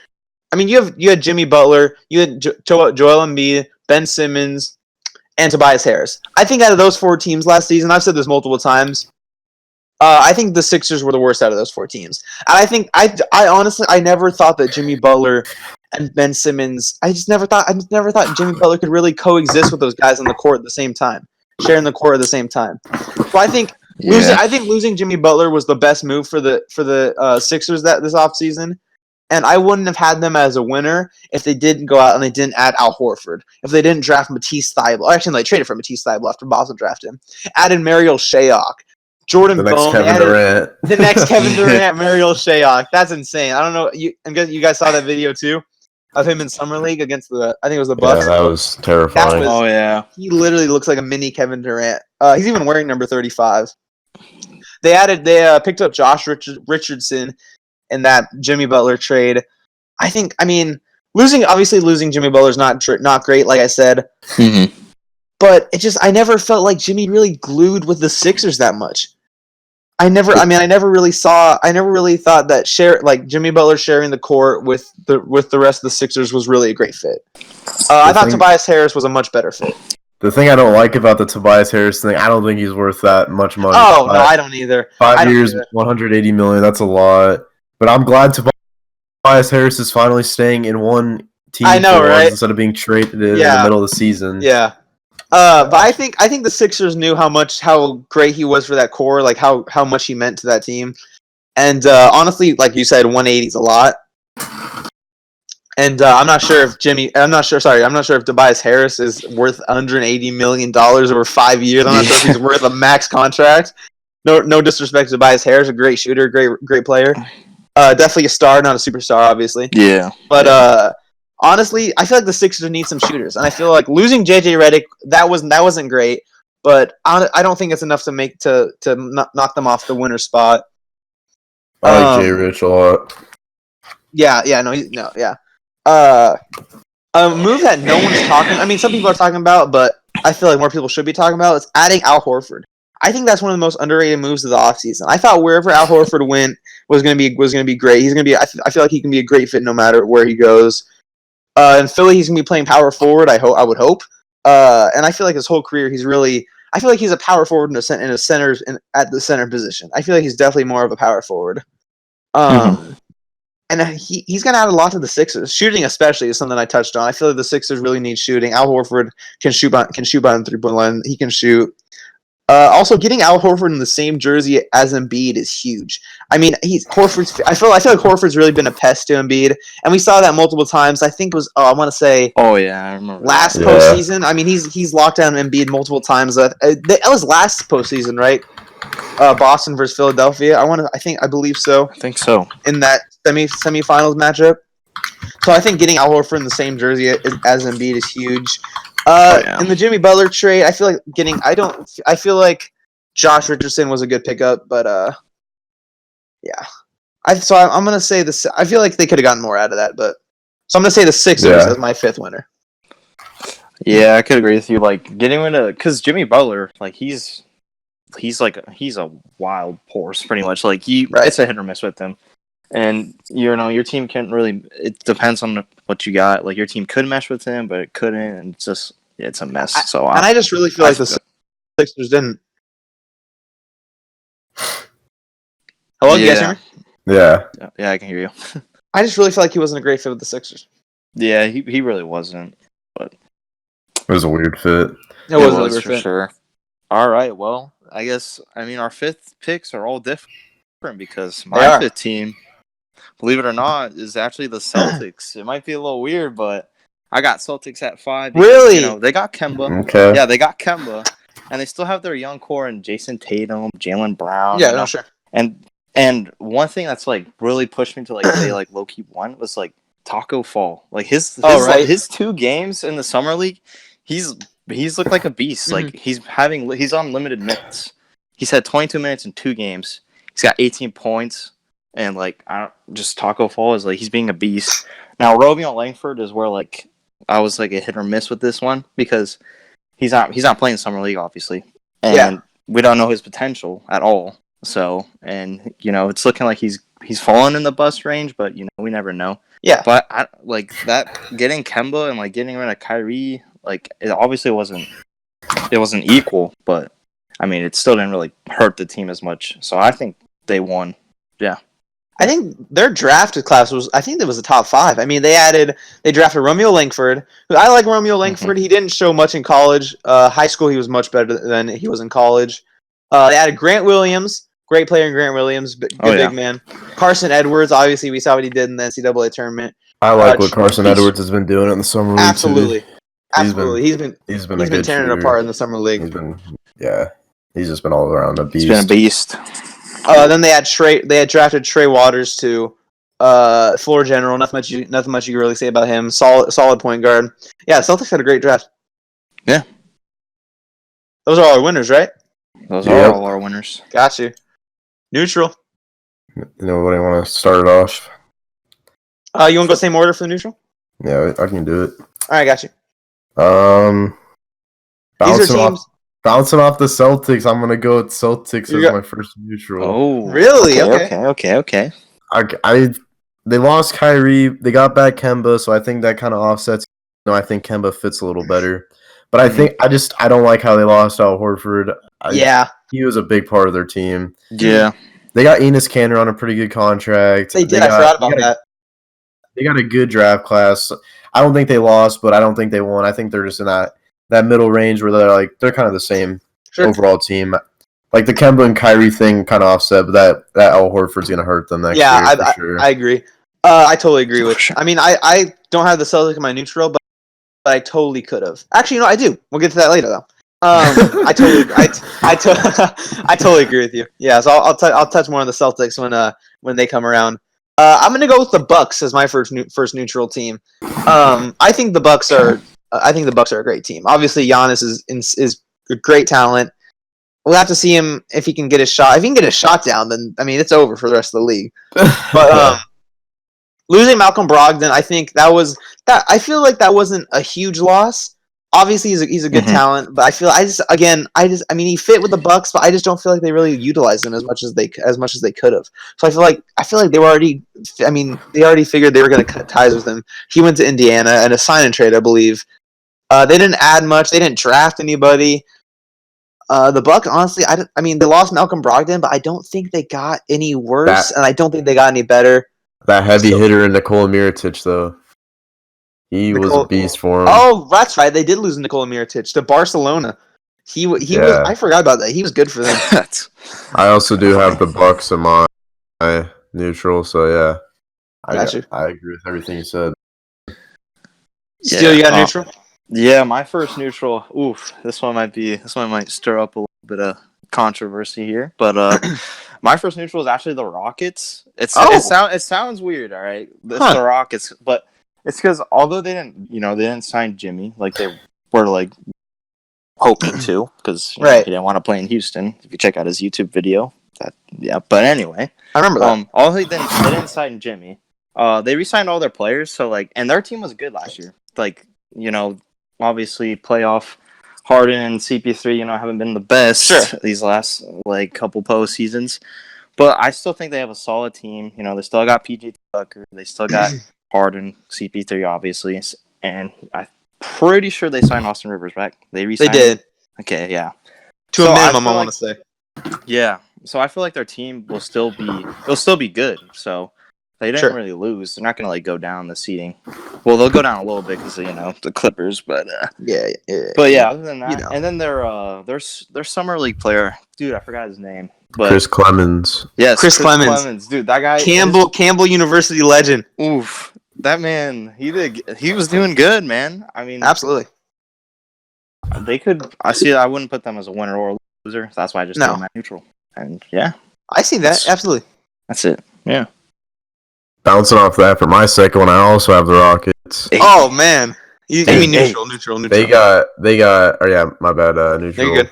I mean, you had Jimmy Butler, you had Joel Embiid, Ben Simmons, and Tobias Harris. I think out of those 4 teams last season, I've said this multiple times, I think the Sixers were the worst out of those 4 teams. And I think I honestly never thought that Jimmy Butler and Ben Simmons. I never thought Jimmy Butler could really coexist with those guys on the court at the same time, sharing the court at the same time. So I think losing Jimmy Butler was the best move for the Sixers this offseason. And I wouldn't have had them as a winner if they didn't go out and they didn't add Al Horford. If they didn't draft Matisse Thybulle. Actually, they traded for Matisse Thybulle after Boston drafted him. Added Mariel Shayok. Jordan Bone. The next Kevin Durant, Mariel Shayok. That's insane. I don't know. You guys saw that video too? Of him in Summer League against I think it was the Bucks. Yeah, that was terrifying. He literally looks like a mini Kevin Durant. He's even wearing number 35. They picked up Josh Richardson in that Jimmy Butler trade. Losing Jimmy Butler's not great, like I said. Mm-hmm. But I never felt like Jimmy really glued with the Sixers that much. I never really thought that Jimmy Butler sharing the court with the rest of the Sixers was really a great fit. I thought Tobias Harris was a much better fit. The thing I don't like about the Tobias Harris thing, I don't think he's worth that much money. Oh, no, I don't either. 5 years, $180 million, that's a lot. But I'm glad Tobias Harris is finally staying in one team right? Instead of being traded in the middle of the season. Yeah. But I think the Sixers knew how great he was for that core, like how much he meant to that team. And honestly, like you said, 180 is a lot. And I'm not sure if Tobias Harris is worth $180 million over 5 years. I'm not sure if he's worth a max contract. No disrespect to Tobias Harris, a great shooter, great player. Definitely a star, not a superstar, obviously. Yeah. But honestly, I feel like the Sixers need some shooters, and I feel like losing JJ Redick that wasn't great. But I don't think it's enough to knock them off the winner spot. I like Jay Rich a lot. Yeah. A move that no one's talking. I mean, some people are talking about, but I feel like more people should be talking about. Is adding Al Horford. I think that's one of the most underrated moves of the offseason. I thought wherever Al Horford went was going to be great. He's going to be. I feel like he can be a great fit no matter where he goes. In Philly, he's going to be playing power forward. I would hope. And I feel like his whole career, I feel like he's a power forward at the center position. I feel like he's definitely more of a power forward. And he's going to add a lot to the Sixers. Shooting, especially, is something I touched on. I feel like the Sixers really need shooting. Al Horford can shoot by the 3-point line. He can shoot. Also, getting Al Horford in the same jersey as Embiid is huge. I mean, I feel like Horford's really been a pest to Embiid, and we saw that multiple times. I think it was I want to say. Oh yeah, I remember. Last postseason. I mean, he's locked down Embiid multiple times. That was last postseason, right? Boston versus Philadelphia. I believe so. I think so. In that semifinals matchup. So I think getting Al Horford in the same jersey as Embiid is huge. In the Jimmy Butler trade, I feel like Josh Richardson was a good pickup, but yeah. I'm gonna say this. I feel like they could have gotten more out of that, but so I'm gonna say the Sixers as my fifth winner. Yeah, I could agree with you. Like getting rid of because Jimmy Butler, like he's a wild horse, pretty much. Like it's a hit or miss with him. And your team can't really. It depends on what you got. Like your team could mesh with him, but it couldn't, and it's a mess. I just really feel like the Sixers didn't. Hello, you guys hear me? Yeah, I can hear you. I just really feel like he wasn't a great fit with the Sixers. Yeah, he really wasn't. But it was a weird fit. It was a weird fit. Sure. All right, well, I guess our fifth picks are all different because my fifth team, believe it or not, is actually the Celtics. It might be a little weird, but I got Celtics at 5. Because, really? They got Kemba. Okay. Yeah, they got Kemba, and they still have their young core and Jason Tatum, Jaylen Brown. Yeah, no, sure. And one thing that's like really pushed me to like say like low key one was like Taco Fall. Like his 2 games in the summer league, he's looked like a beast. Like he's on limited minutes. He's had 22 minutes in 2 games. He's got 18 points, and like Taco Fall is like he's being a beast. Now Romeo Langford is where like I was like a hit or miss with this one because he's not playing summer league obviously, and we don't know his potential at all. So and it's looking like he's fallen in the bust range, but we never know. Yeah, but I like that getting Kemba and like getting rid of Kyrie. Like it obviously wasn't equal, but I mean it still didn't really hurt the team as much. So I think they won. Yeah. I think their drafted class was the top 5. I mean they drafted Romeo Langford. I like Romeo Langford. He didn't show much in college. High school he was much better than he was in college. They added Grant Williams, great player in Grant Williams, big man. Carson Edwards, obviously we saw what he did in the NCAA tournament. I like what Carson Edwards has been doing in the summer league. Absolutely. Too. Absolutely, he's been tearing it apart in the summer league. He's just been all around a beast. He's been a beast. Then they had drafted Trey Waters to floor general. Nothing much you can really say about him. Solid point guard. Yeah, Celtics had a great draft. Yeah, those are all our winners, right? Those are all our winners. Got you. Neutral. Nobody want to start it off? You want to go same order for the neutral? Yeah, I can do it. All right, got you. These are teams. Bouncing off the Celtics, I'm gonna go with Celtics as my first neutral. Oh, really? Okay. They lost Kyrie. They got back Kemba, so I think that kind of offsets. I think Kemba fits a little better, but I don't like how they lost Al Horford. He was a big part of their team. Yeah, they got Enes Kanter on a pretty good contract. They did. I forgot about that. They got a good draft class. I don't think they lost, but I don't think they won. I think they're just in that middle range where they're kind of the same overall team. Like the Kemba and Kyrie thing kind of offset, but that Al Horford's going to hurt them next year for sure. I agree. I totally agree with. I mean, I don't have the Celtics in my neutral, but I totally could have. Actually, I do. We'll get to that later though. I totally agree with you. Yeah, so I'll touch more on the Celtics when they come around. I'm gonna go with the Bucks as my first neutral team. I think the Bucks are a great team. Obviously, Giannis is a great talent. We'll have to see him if he can get his shot. If he can get his shot down, then I mean it's over for the rest of the league. But losing Malcolm Brogdon, I think I feel like that wasn't a huge loss. Obviously, he's a good talent, but I mean, he fit with the Bucks, but I just don't feel like they really utilized him as much as they could have. So I feel like they were already. I mean, they already figured they were going to cut ties with him. He went to Indiana and a sign and trade, I believe. They didn't add much. They didn't draft anybody. The Bucks, honestly, I mean, they lost Malcolm Brogdon, but I don't think they got any worse, and I don't think they got any better. That heavy hitter in Nikola Mirotic, though. He was a beast for him. Oh, that's right. They did lose Nikola Mirotic to Barcelona. He was. I forgot about that. He was good for them. I also do have the Bucks in my neutral, so yeah. I agree with everything you said. Still, you got neutral? Yeah, my first neutral. Oof, this one might stir up a little bit of controversy here, but my first neutral is actually the Rockets. It sounds weird, all right. It's the Rockets, but it's because although they didn't sign Jimmy like they were like hoping to, because he didn't want to play in Houston. If you check out his YouTube video, But anyway, I remember that. Although they didn't sign Jimmy, they re-signed all their players. So and their team was good last year. Obviously playoff Harden and CP3, haven't been the best these last couple postseasons. But I still think they have a solid team. They still got PG Tucker. They still got Harden, CP3, obviously. And I'm pretty sure they signed Austin Rivers back. They did. Okay, yeah. To a minimum, I want to say. Yeah. So I feel like their team will still be good. So they didn't really lose. They're not going to go down the seeding. Well, they'll go down a little bit because the Clippers, but yeah. But yeah, other than that, and then their summer league player, dude, I forgot his name. But Chris Clemens. Yes, Chris Clemens, dude, that guy. Campbell University legend. Oof, that man, he was doing good, man. I mean, absolutely. They could. I wouldn't put them as a winner or a loser. That's why I just put them at neutral. And yeah, I see that absolutely. That's it. Yeah. Bouncing off that for my second one, I also have the Rockets. Oh man, you mean neutral. They got. Oh yeah, my bad. Neutral. You're good.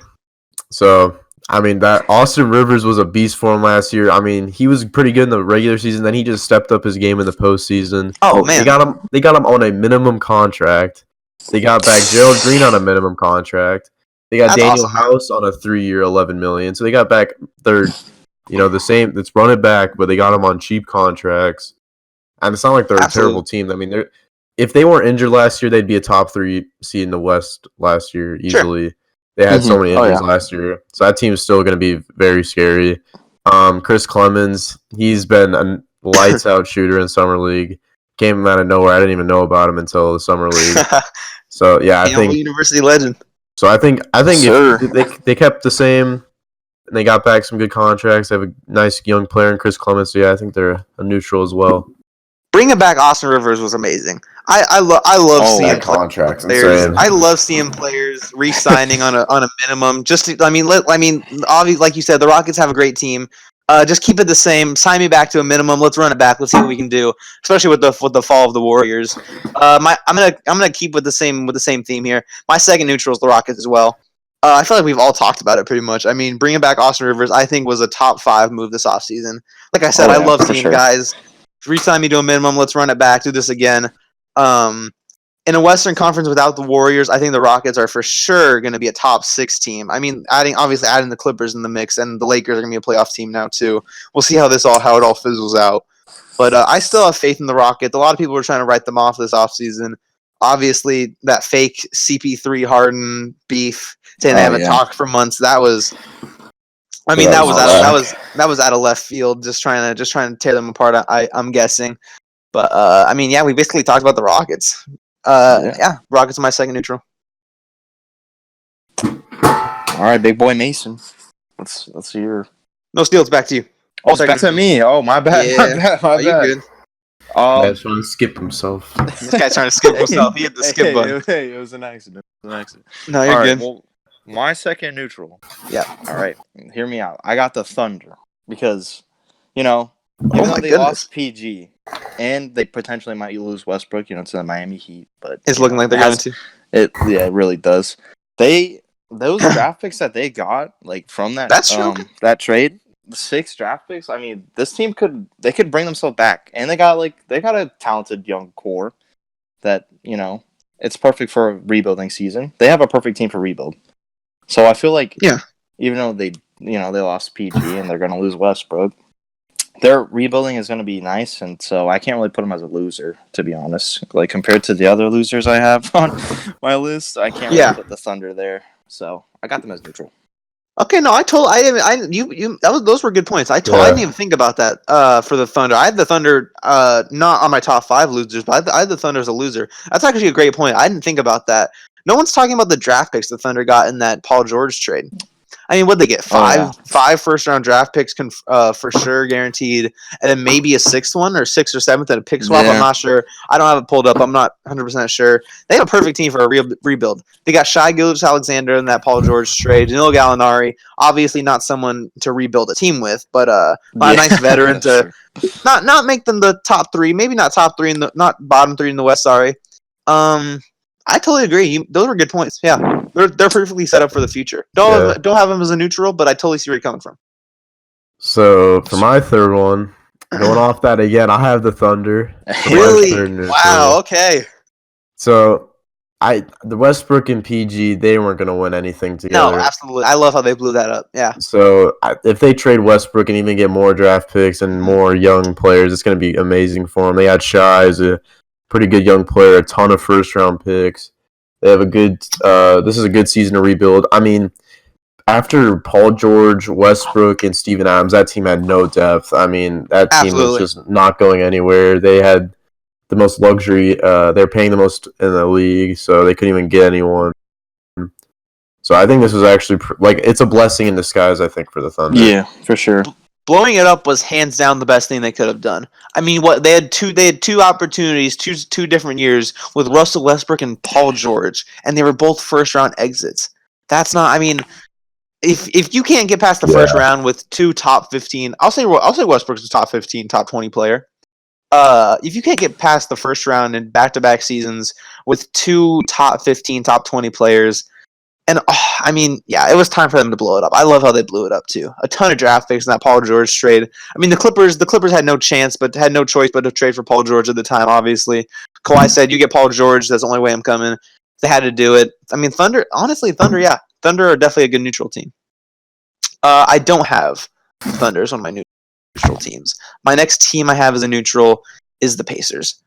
So I mean that Austin Rivers was a beast for him last year. I mean he was pretty good in the regular season. Then he just stepped up his game in the postseason. Oh man, they got him on a minimum contract. They got back Gerald Green on a minimum contract. They got Daniel House on a 3-year, $11 million. So they got back their, the same. Let's run it back, but they got them on cheap contracts. And it's not like they're a terrible team. I mean, if they weren't injured last year, they'd be a top 3 seed in the West last year easily. Sure. They had so many injuries last year, so that team's still going to be very scary. Chris Clemens, he's been a lights out shooter in summer league. Came out of nowhere. I didn't even know about him until the summer league. So yeah, I think University legend. So I think if they kept the same, and they got back some good contracts. They have a nice young player in Chris Clemens. So yeah, I think they're a neutral as well. Bringing back Austin Rivers was amazing. I love seeing contracts. Players. I love seeing players re-signing on a minimum. Obviously, like you said, the Rockets have a great team. Just keep it the same. Sign me back to a minimum. Let's run it back. Let's see what we can do, especially with the fall of the Warriors. I'm gonna keep with the same theme here. My second neutral is the Rockets as well. I feel like we've all talked about it pretty much. I mean, bringing back Austin Rivers, I think was a top 5 move this offseason. Like I said, I love seeing guys re-sign me to a minimum. Let's run it back. Do this again. in a Western Conference without the Warriors, I think the Rockets are for sure going to be a top 6 team. I mean, adding the Clippers in the mix, and the Lakers are going to be a playoff team now too. We'll see how it all fizzles out. But I still have faith in the Rockets. A lot of people were trying to write them off this offseason. Obviously, that fake CP3 Harden beef, saying they haven't talked for months. That was, I mean, that was out of left field. Just trying to tear them apart. I'm guessing. But I mean, yeah, we basically talked about the Rockets. Rockets are my second neutral. All right, big boy Mason. Let's hear. No steal. It's back to you. Oh, it's back to me. Oh, my bad. Yeah. My bad. You good? He's trying to skip himself. This guy's trying to skip himself. He hit the skip button. Hey, it was an accident. No, you're good. Well, my second neutral. Yeah. All right. Hear me out. I got the Thunder because, they lost PG and they potentially might lose Westbrook, to the Miami Heat. But it's looking like they're going to. It really does. Those draft picks that they got, like from that that trade, the 6 draft picks. I mean, this team could bring themselves back, and they got a talented young core that it's perfect for a rebuilding season. They have a perfect team for rebuild. So I feel like even though they lost PG and they're going to lose Westbrook, their rebuilding is going to be nice, and so I can't really put them as a loser, to be honest. Like compared to the other losers I have on my list, I can't really put the Thunder there. So I got them as neutral. Okay, no, those were good points. I didn't even think about that for the Thunder. I had the Thunder not on my top 5 losers, but I had the Thunder as a loser. That's actually a great point. I didn't think about that. No one's talking about the draft picks the Thunder got in that Paul George trade. I mean, what'd they get? 5 first-round draft picks for sure, guaranteed, and then maybe a 6th one or 6th or 7th and a pick swap. I'm not sure. I don't have it pulled up. I'm not 100% sure. They have a perfect team for a rebuild. They got Shai Gilgeous-Alexander in that Paul George trade. Danilo Gallinari, obviously not someone to rebuild a team with, but a nice veteran to not make them the top 3, maybe not top 3 not bottom 3 in the West. Sorry. I totally agree. Those were good points. Yeah, they're perfectly set up for the future. Don't have them as a neutral, but I totally see where you're coming from. So for my third one, going off that again, I have the Thunder. Really? Wow. Okay. So the Westbrook and PG, they weren't going to win anything together. No, absolutely. I love how they blew that up. Yeah. So if they trade Westbrook and even get more draft picks and more young players, it's going to be amazing for them. They had Shai as a pretty good young player, a ton of first-round picks. They have a good this is a good season to rebuild. I mean, after Paul George, Westbrook, and Steven Adams, that team had no depth. I mean, that team was just not going anywhere. They had the most luxury. They're paying the most in the league, so they couldn't even get anyone. So I think this was actually it's a blessing in disguise, I think, for the Thunder. Yeah, for sure. Blowing it up was hands down the best thing they could have done. I mean, they had two opportunities, two different years with Russell Westbrook and Paul George, and they were both first round exits. That's not. I mean, if you can't get past the first round with 2 top 15, I'll say Westbrook's a top 15, top 20 player. If you can't get past the first round in back-to-back seasons with 2 top 15, top 20 players. And it was time for them to blow it up. I love how they blew it up too. A ton of draft picks in that Paul George trade. I mean, the Clippers had no chance, but had no choice but to trade for Paul George at the time. Obviously, Kawhi said, "You get Paul George. That's the only way I'm coming." They had to do it. I mean, Thunder are definitely a good neutral team. I don't have Thunder as one of my neutral teams. My next team I have as a neutral is the Pacers.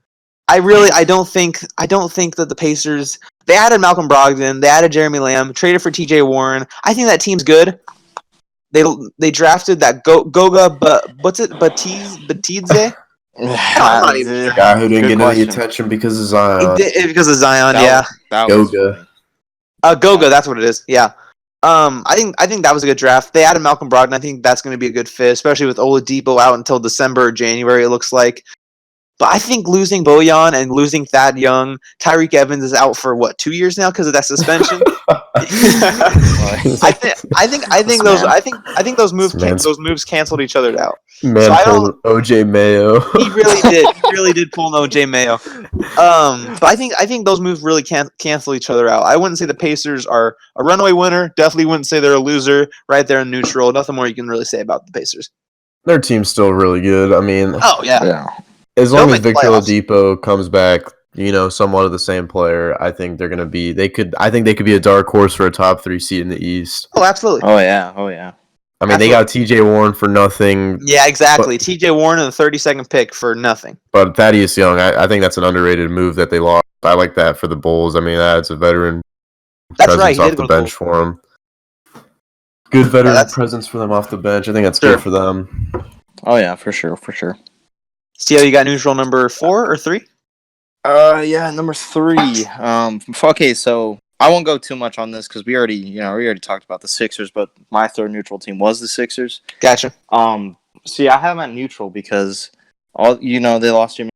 I don't think that the Pacers. They added Malcolm Brogdon. They added Jeremy Lamb. Traded for T.J. Warren. I think that team's good. They drafted that Goga, but what's it? Batidze? The guy who didn't get any attention because of Zion. Because of Zion, Goga. Goga, that's what it is. Yeah. I think that was a good draft. They added Malcolm Brogdon. I think that's going to be a good fit, especially with Oladipo out until December or January. It looks like. But I think losing Bojan and losing Thad Young, Tyreek Evans is out for 2 years now because of that suspension. I think those moves canceled each other out. Man pulled OJ Mayo. He really did pull an OJ Mayo. But I think those moves really cancel each other out. I wouldn't say the Pacers are a runaway winner. Definitely wouldn't say they're a loser. Right there in neutral. Nothing more you can really say about the Pacers. Their team's still really good. I mean, oh yeah. As long as Victor Oladipo comes back, somewhat of the same player. I think they're gonna be. I think they could be a dark horse for a top 3 seed in the East. Oh, absolutely. Oh yeah. I mean, they got T.J. Warren for nothing. Yeah, exactly. T.J. Warren and the 32nd pick for nothing. But Thaddeus Young, I think that's an underrated move that they lost. I like that for the Bulls. I mean, that's a veteran presence off the bench for them. Good veteran presence for them off the bench. I think that's good for them. Oh yeah, for sure. Steel, you got neutral number 4 or 3? Yeah, number 3. Okay, so I won't go too much on this because we already talked about the Sixers, but my third neutral team was the Sixers. Gotcha. See, I have them at neutral because they lost Jimmy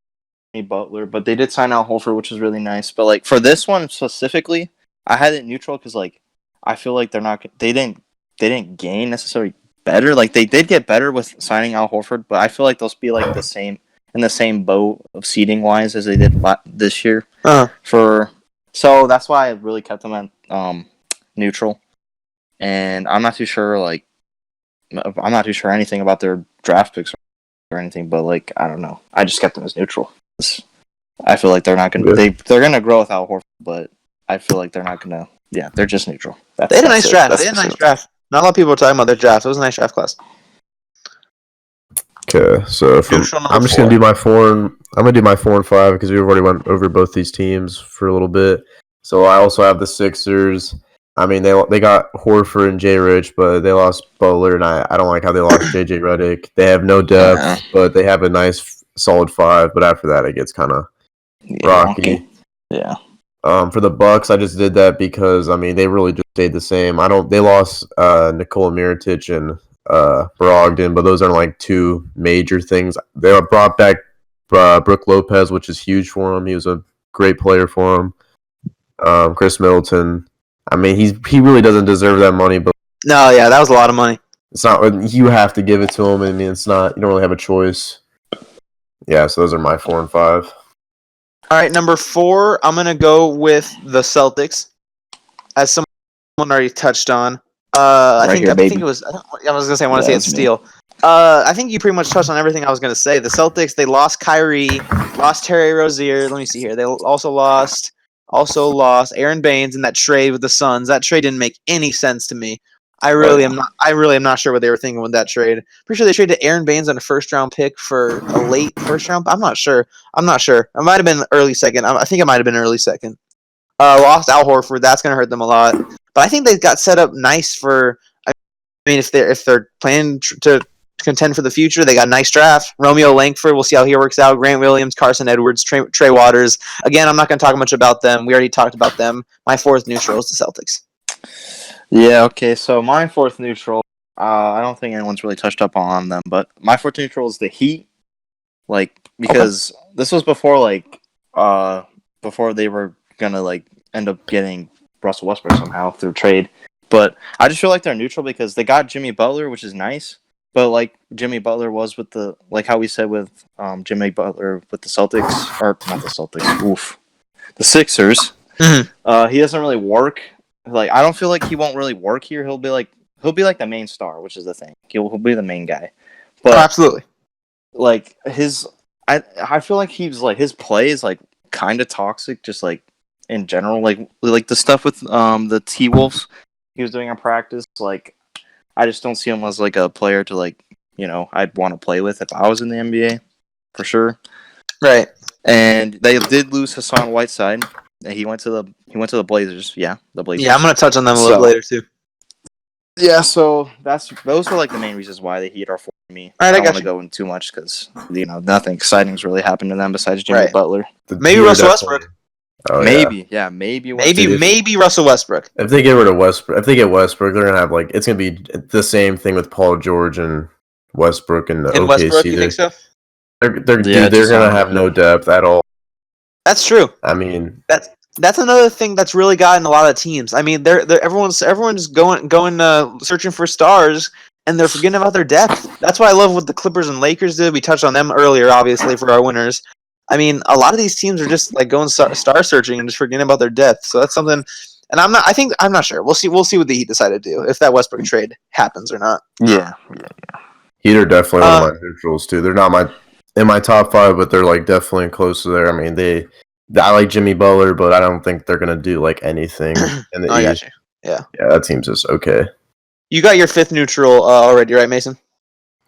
Butler, but they did sign Al Horford, which is really nice. But like for this one specifically, I had it neutral because like I feel like they didn't gain necessarily better. Like they did get better with signing Al Horford, but I feel like they'll be like the same boat of seeding wise as they did this year. So that's why I really kept them at neutral. And I'm not too sure anything about their draft picks or anything, but like I don't know. I just kept them as neutral. I feel like they're not gonna they're gonna grow with Al Horford, but I feel like they're not gonna. Yeah, they're just neutral. They had a nice draft. Not a lot of people are talking about their draft. It was a nice draft class. Okay, so I'm just gonna do my 4 and 5 because we've already went over both these teams for a little bit. So I also have the Sixers. I mean, they got Horford and Jay Rich, but they lost Butler, and I don't like how they lost JJ Redick. They have no depth, but they have a nice solid 5. But after that, it gets kind of rocky. Okay. Yeah. For the Bucks, I just did that because I mean they really just stayed the same. They lost Nikola Mirotic and Brogdon, but those aren't like 2 major things. They brought back Brook Lopez, which is huge for him. He was a great player for him. Chris Middleton. I mean, he really doesn't deserve that money, but no, yeah, that was a lot of money. It's not. You have to give it to him. I mean, it's not. You don't really have a choice. Yeah, so those are my 4 and 5. All right, number 4, I'm gonna go with the Celtics, as someone already touched on. I think it was. I was gonna say I want to say it's Steel. I think you pretty much touched on everything I was gonna say. The Celtics, they lost Kyrie, lost Terry Rozier. Let me see here. They also lost Aaron Baines in that trade with the Suns. That trade didn't make any sense to me. I really am not sure what they were thinking with that trade. Pretty sure they traded Aaron Baines on a first-round pick for a late first-round. I'm not sure. It might have been early second. I think it might have been early second. Lost Al Horford. That's going to hurt them a lot. But I think they got set up nice for. I mean, if they're planning to contend for the future, they got a nice draft. Romeo Langford. We'll see how he works out. Grant Williams, Carson Edwards, Trey Waters. Again, I'm not going to talk much about them. We already talked about them. My 4th neutral is the Celtics. Yeah, okay, so my 4th neutral, I don't think anyone's really touched up on them, but my 4th neutral is the Heat, because this was before they were gonna, end up getting Russell Westbrook somehow through trade, but I just feel like they're neutral because they got Jimmy Butler, which is nice, but, Jimmy Butler was with the, how we said with Jimmy Butler with the Celtics, or not the Celtics, the Sixers, he doesn't really work. I don't feel like he won't really work here. He'll be like the main star, which is the thing. He'll be the main guy. But absolutely. I feel like his play is kind of toxic, just in general. Like the stuff with the T-Wolves he was doing in practice. I just don't see him as a player to I'd want to play with if I was in the NBA for sure. Right. And they did lose Hassan Whiteside. He went to the Blazers. Yeah, the Blazers. Yeah, I'm gonna touch on them a little later too. Yeah, so those were the main reasons why the Heat are for me. All right, I don't want to go into too much because nothing exciting's really happened to them besides Jimmy Butler. Maybe Russell Westbrook. Oh, maybe Russell Westbrook. If they get rid of Westbrook, they're gonna have it's gonna be the same thing with Paul George and Westbrook and OKC. Westbrook, you think so? They're gonna have no depth at all. That's true. I mean, that's another thing that's really gotten a lot of teams. I mean, everyone's going searching for stars, and they're forgetting about their depth. That's why I love what the Clippers and Lakers did. We touched on them earlier, obviously, for our winners. I mean, a lot of these teams are just going star searching and just forgetting about their depth. So that's something. And I'm not sure. We'll see what the Heat decide to do if that Westbrook trade happens or not. Yeah. Heat are definitely one of my neutrals too. They're not in my top 5, but they're definitely close to there. I mean, I like Jimmy Butler, but I don't think they're gonna do like anything in the I got East. you. Yeah. Yeah, that team's just okay. You got your fifth neutral already, right, Mason?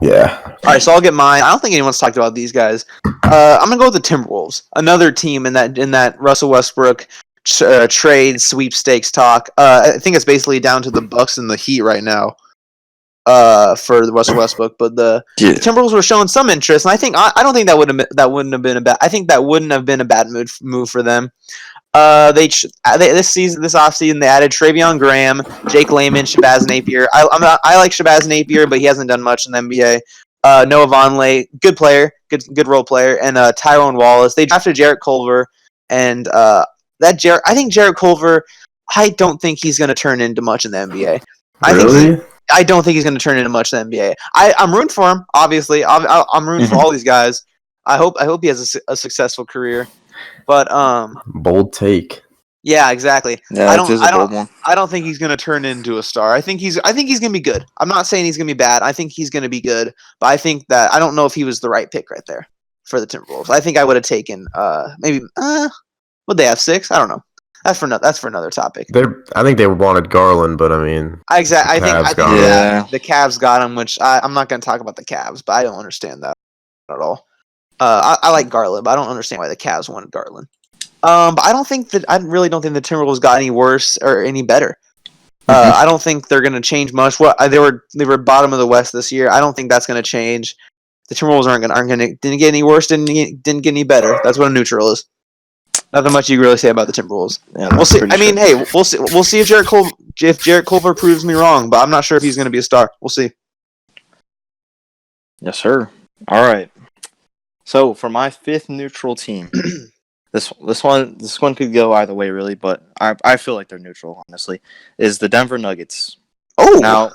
Yeah. All right, so I'll get mine. I don't think anyone's talked about these guys. I'm gonna go with the Timberwolves, another team in that Russell Westbrook trade sweepstakes talk. I think it's basically down to the Bucks and the Heat right now. For the Russell Westbrook, but the Timberwolves were showing some interest, and I don't think that wouldn't have been a bad. I think that wouldn't have been a bad move for them. They this offseason they added Travion Graham, Jake Layman, Shabazz Napier. I like Shabazz Napier, but he hasn't done much in the NBA. Noah Vonleh, good player, good role player, and Tyrone Wallace. They drafted Jarrett Culver, and I think Jarrett Culver. I don't think he's going to turn into much in the NBA. I don't think he's going to turn into much in the NBA. I'm rooting for him, obviously. I'm rooting for all these guys. I hope he has a successful career. But bold take. Yeah, exactly. Yeah, I don't think he's going to turn into a star. I think he's going to be good. I'm not saying he's going to be bad. I think he's going to be good. But I think that I don't know if he was the right pick right there for the Timberwolves. I think I would have taken maybe would they have 6? I don't know. That's for another topic. I think they wanted Garland, but I mean, I think the Cavs got him, which I'm not going to talk about the Cavs, but I don't understand that at all. I like Garland, but I don't understand why the Cavs wanted Garland. But I really don't think the Timberwolves got any worse or any better. I don't think they're going to change much. They were bottom of the West this year. I don't think that's going to change. The Timberwolves didn't get any worse, didn't get any better. That's what a neutral is. Nothing much you can really say about the Timberwolves. Yeah, we'll see. I mean, hey, we'll see. We'll see if Jarrett Culver proves me wrong, but I'm not sure if he's going to be a star. We'll see. Yes, sir. All right. So for my fifth neutral team, this one could go either way, really, but I feel like they're neutral. Honestly, is the Denver Nuggets. Oh, now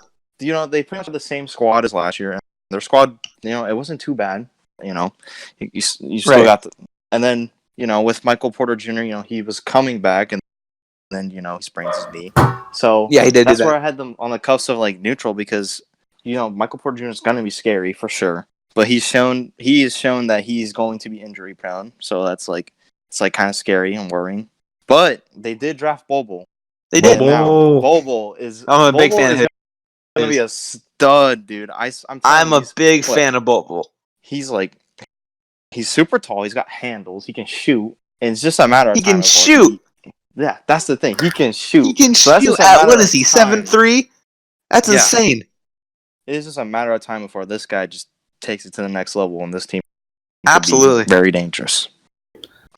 they pretty much have the same squad as last year. Their squad, it wasn't too bad. You still got and then. With Michael Porter Jr., he was coming back, and then, he sprains his knee. So yeah, he did. That's where I had them on the cusp of like neutral because, Michael Porter Jr. is going to be scary for sure, but he has shown that he's going to be injury prone. So it's kind of scary and worrying. But they did draft Bobo. They did. Bobo is. I'm a big fan of him. Going to be a stud, dude. I'm a big fan of Bobo. He's super tall. He's got handles. He can shoot. And it's just a matter of time. He can shoot. Yeah, that's the thing. He can shoot. He can shoot at, what is he, 7'3"? That's insane. It is just a matter of time before this guy just takes it to the next level, and this team absolutely be very dangerous.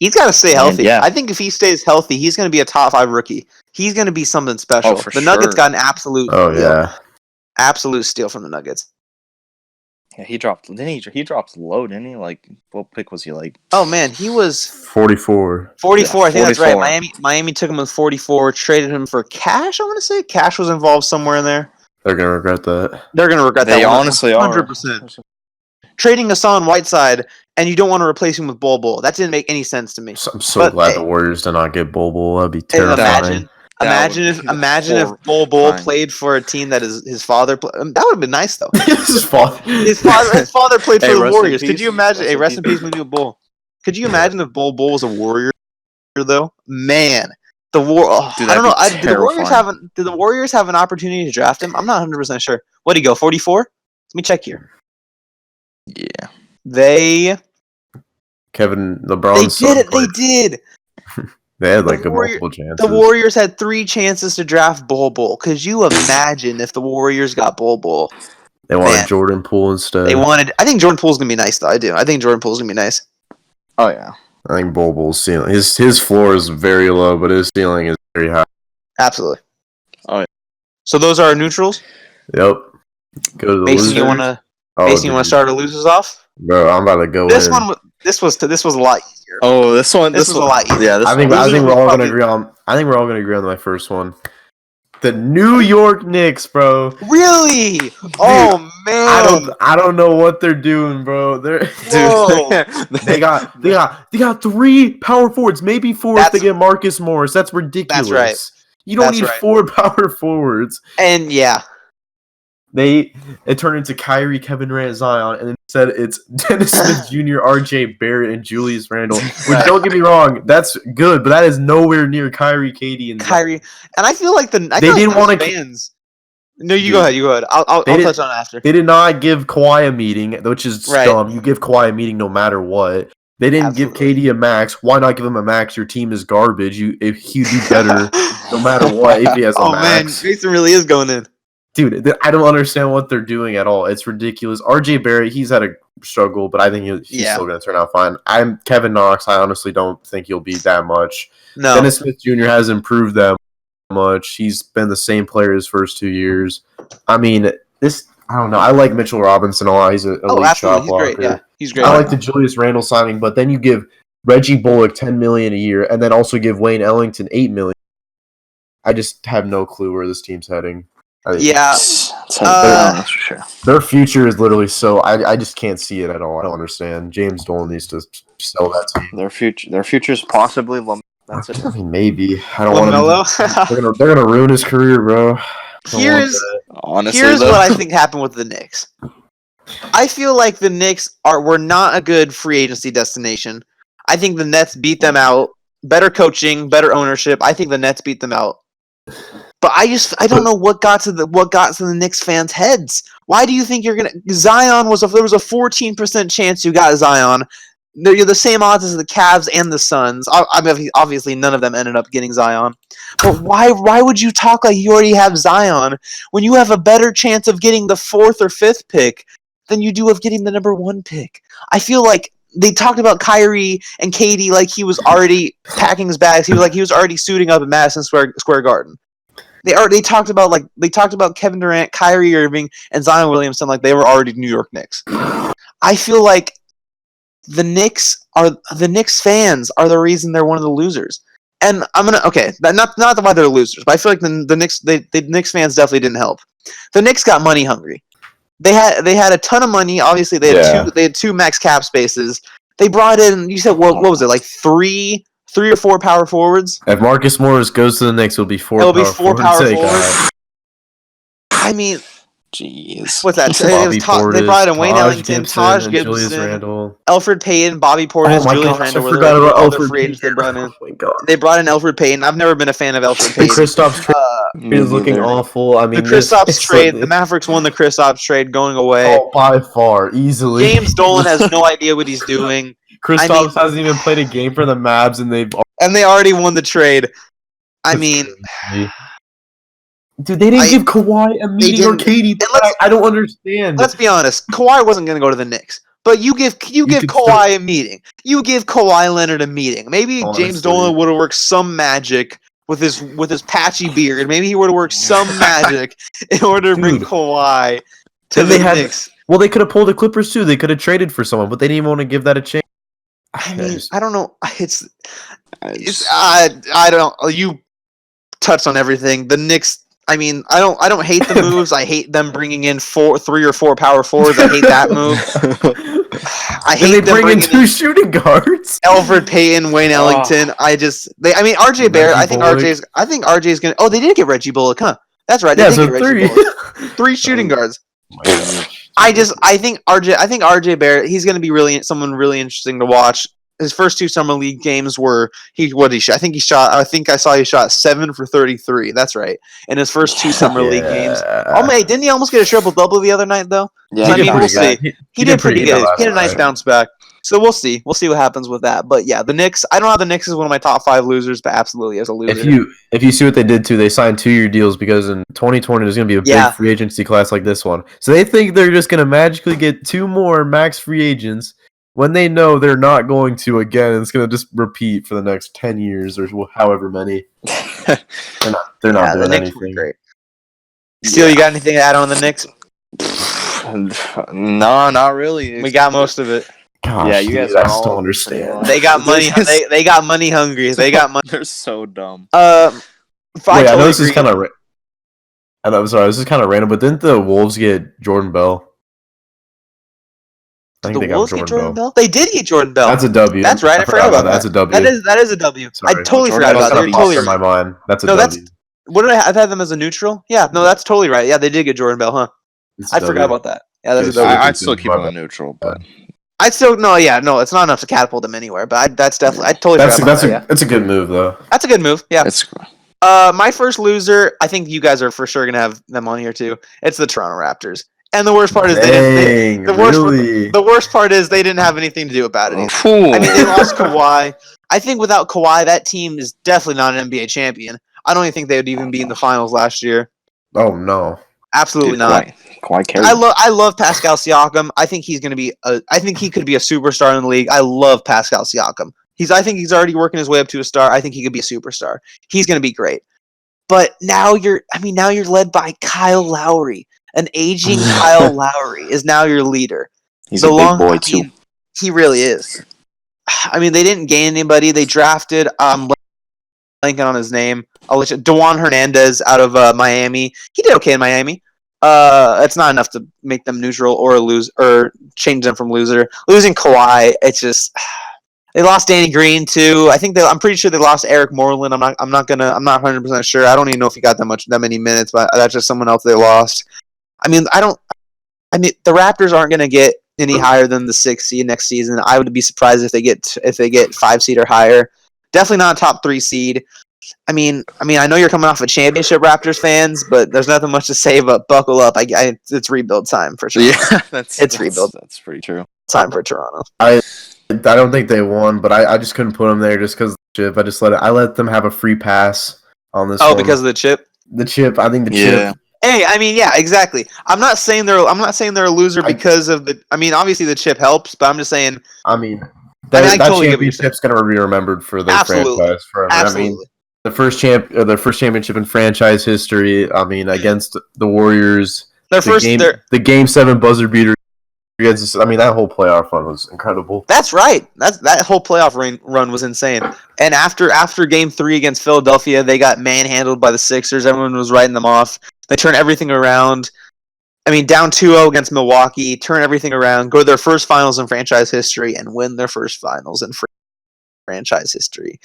He's got to stay healthy. Yeah. I think if he stays healthy, he's going to be a top 5 rookie. He's going to be something special. The Nuggets got an absolute absolute steal from the Nuggets. Yeah, he dropped. He dropped low, didn't he? Like, what pick was he like? Oh man, he was 44. 44, I think that's right. Miami took him with 44, traded him for cash. I want to say cash was involved somewhere in there. They're gonna regret that. They honestly 100%. Trading Hassan Whiteside and you don't want to replace him with Bol. That didn't make any sense to me. I'm so glad the Warriors did not get Bol. That'd be terrifying. Imagine if Bol played for a team that his father played. That would have been nice though. His father played for the Warriors. Could you imagine? Rest in peace, maybe Bol. Could you imagine if Bol was a Warrior though? Man, I don't know. Did the Warriors have an opportunity to draft him? I'm not 100% sure. What did he go? 44? Let me check here. Yeah. Kevin LeBron. They did. They had multiple chances. The Warriors had 3 chances to draft Bol. Could you imagine if the Warriors got Bol? They wanted Jordan Poole instead. I think Jordan Poole's gonna be nice though. I do. I think Jordan Poole's gonna be nice. Oh yeah. I think Bol's ceiling. His floor is very low, but his ceiling is very high. Absolutely. Oh yeah. So those are our neutrals. Yep. Go to the Mason, you wanna start our losers off? Bro, I'm about to go. This was a lot easier. Oh, this was a lot easier. Yeah, I think we're all gonna agree on. I think we're all gonna agree on my first one. The New York Knicks, bro. Really? Dude, oh man. I don't know what they're doing, bro. They got 3 power forwards, maybe 4 if they get Marcus Morris. That's ridiculous. That's right. You don't need 4 power forwards. And yeah. It turned into Kyrie, Kevin Durant, Zion, and then said it's Dennis Smith Jr., R.J. Barrett, and Julius Randle. Which, don't get me wrong, that's good, but that is nowhere near Kyrie, KD, and Kyrie. And I feel like they didn't want to fans. No, you go ahead. You go ahead. I'll touch on it after. They did not give Kawhi a meeting, which is dumb. You give Kawhi a meeting no matter what. They didn't give KD a max. Why not give him a max? Your team is garbage. If he'd do better no matter what if he has a max. Oh man, Jason really is going in. Dude, I don't understand what they're doing at all. It's ridiculous. RJ Barrett, he's had a struggle, but I think he's still going to turn out fine. I'm Kevin Knox. I honestly don't think he'll be that much. No. Dennis Smith Jr. has improved that much. He's been the same player his first 2 years. I mean, I don't know. I like Mitchell Robinson a lot. He's an elite shot blocker. He's great. Yeah, he's great. I like the Julius Randle signing, but then you give Reggie Bullock $10 million a year, and then also give Wayne Ellington $8 million. I just have no clue where this team's heading. That's for sure. Their future is literally so. I just can't see it at all. I don't understand. James Dolan needs to sell that team. Their future is possibly. That's it. I mean, maybe. I don't want to. They're gonna ruin his career, bro. Here's what I think happened with the Knicks. I feel like the Knicks were not a good free agency destination. I think the Nets beat them out. Better coaching, better ownership. I think the Nets beat them out. But I don't know what got to the Knicks fans' heads. Why do you think there was a 14% chance you got Zion? You're the same odds as the Cavs and the Suns. Obviously, none of them ended up getting Zion. But why would you talk like you already have Zion when you have a better chance of getting the 4th or 5th pick than you do of getting the number 1 pick? I feel like they talked about Kyrie and KD like he was already packing his bags. He was already suiting up at Madison Square Garden. They talked about Kevin Durant, Kyrie Irving, and Zion Williamson like they were already New York Knicks. I feel like the Knicks fans are the reason they're one of the losers. And not why they're losers, but I feel like the Knicks fans definitely didn't help. The Knicks got money hungry. They had a ton of money. Obviously, they had two max cap spaces. They brought in. You said what was it like three or four power forwards? If Marcus Morris goes to the Knicks, it'll be four power forwards. I mean, jeez, what's that? They brought in Wayne Ellington, Taj Gibson, Elfrid Payton, Bobby Portis, Julius Randle. I forgot about Elfrid Payton. They brought in. Oh my God. They brought in Elfrid Payton. I've never been a fan of Elfrid Payton. Kristaps trade is looking awful. I mean, the Kristaps trade. The Mavericks won the Kristaps trade, going away. Oh, by far, easily. James Dolan has no idea what he's doing. Kristaps hasn't even played a game for the Mavs, and they already won the trade. I mean, dude, they didn't give Kawhi a meeting or KD. I don't understand. Let's be honest. Kawhi wasn't going to go to the Knicks, but you give Kawhi a meeting. You give Kawhi Leonard a meeting. Maybe James Dolan would have worked some magic with his patchy beard. Maybe he would have worked some magic in order to bring Kawhi to the Knicks. Well, they could have pulled the Clippers too. They could have traded for someone, but they didn't even want to give that a chance. I mean, I don't know. I don't. You touched on everything. The Knicks. I mean, I don't hate the moves. I hate them bringing in 3 or 4 power forwards. I hate that move. I hate them bringing in 2 shooting guards. Elfrid Payton, Wayne Ellington. RJ Barrett. I think RJ's gonna. Oh, they did get Reggie Bullock, huh? That's right. They did get Reggie Bullock. 3 shooting guards. I think RJ Barrett, he's going to be someone really interesting to watch. His first 2 summer league games were he shot. I think I saw he shot 7 for 33. That's right. In his first 2 summer league games. Oh man, didn't he almost get a triple double the other night though? Yeah, we'll see. He did pretty good. He had a nice bounce back. So we'll see. We'll see what happens with that. But yeah, the Knicks. I don't have the Knicks as one of my top 5 losers, but absolutely as a loser. If you see what they did too, they signed 2-year deals because in 2020 there's going to be a big free agency class like this one. So they think they're just going to magically get 2 more max free agents when they know they're not going to again. It's going to just repeat for the next 10 years or however many. They're not doing anything. Great. Steele, you got anything to add on the Knicks? No, not really. We got most of it. Gosh, yeah, you guys don't understand. They got money. They got money hungry. They got money. They're so dumb. I know this is kind of. I'm sorry, this is kind of random, but didn't the Wolves get Jordan Bell? I think they got Jordan Bell. They did get Jordan Bell. That's a W. That's right. I forgot about that. That's a W. That is a W. Sorry. I totally forgot about that. Totally in my mind. That's a W. What did I have them as a neutral? Yeah, no, that's totally right. Yeah, they did get Jordan Bell, huh? I forgot about that. Yeah, that's Yeah, a dope. I'd still keep him on neutral, but I'd still no, it's not enough to catapult him anywhere. But that's definitely I totally That's forgot about that. that's a good move though. That's a good move. Yeah. it's My first loser, I think you guys are for sure gonna have them on here too. It's the Toronto Raptors. And the worst part is Dang, the worst part is they didn't have anything to do about it. I mean, they lost Kawhi. I think without Kawhi, that team is definitely not an NBA champion. I don't even think they would even be in the finals last year. Oh no. Absolutely Dude, not. Kawhi carried. I love Pascal Siakam. I think he's going to be. I think he could be a superstar in the league. I love Pascal Siakam. I think he's already working his way up to a star. I think he could be a superstar. He's going to be great. But now you're led by Kyle Lowry. An aging Kyle Lowry is now your leader. He's a big boy too. He really is. I mean, they didn't gain anybody. They drafted. Blanking on his name. I'll let you. Dewan Hernandez out of Miami. He did okay in Miami. It's not enough to make them neutral or lose or change them from loser. Losing Kawhi, it's just they lost Danny Green too. I'm pretty sure they lost Eric Moreland. I'm not 100% sure. I don't even know if he got that many minutes, but that's just someone else they lost. I mean, the Raptors aren't going to get any higher than the 6th seed next season. I would be surprised if they get 5 seed or higher. Definitely not a top 3 seed. I mean, I know you're coming off a championship, Raptors fans, but there's nothing much to say. But buckle up, it's rebuild time for sure. Yeah, it's rebuild. That's pretty true. Time for Toronto. I don't think they won, but I just couldn't put them there just because of the chip. I let them have a free pass on this. Oh, because of the chip. The chip. I think the chip. Hey, I mean, yeah, exactly. I'm not saying they're a loser because of the. I mean, obviously the chip helps, but I'm just saying. I mean, I that totally championship's going to be remembered for their franchise forever. Absolutely. I mean, the first championship in franchise history. I mean, against the Warriors. The Game 7 buzzer beater. I mean, that whole playoff run was incredible. That's right. That whole playoff run was insane. And after Game 3 against Philadelphia, they got manhandled by the Sixers. Everyone was writing them off. They turned everything around. I mean, down 2-0 against Milwaukee, turn everything around, go to their first finals in franchise history, and win their first finals in franchise history.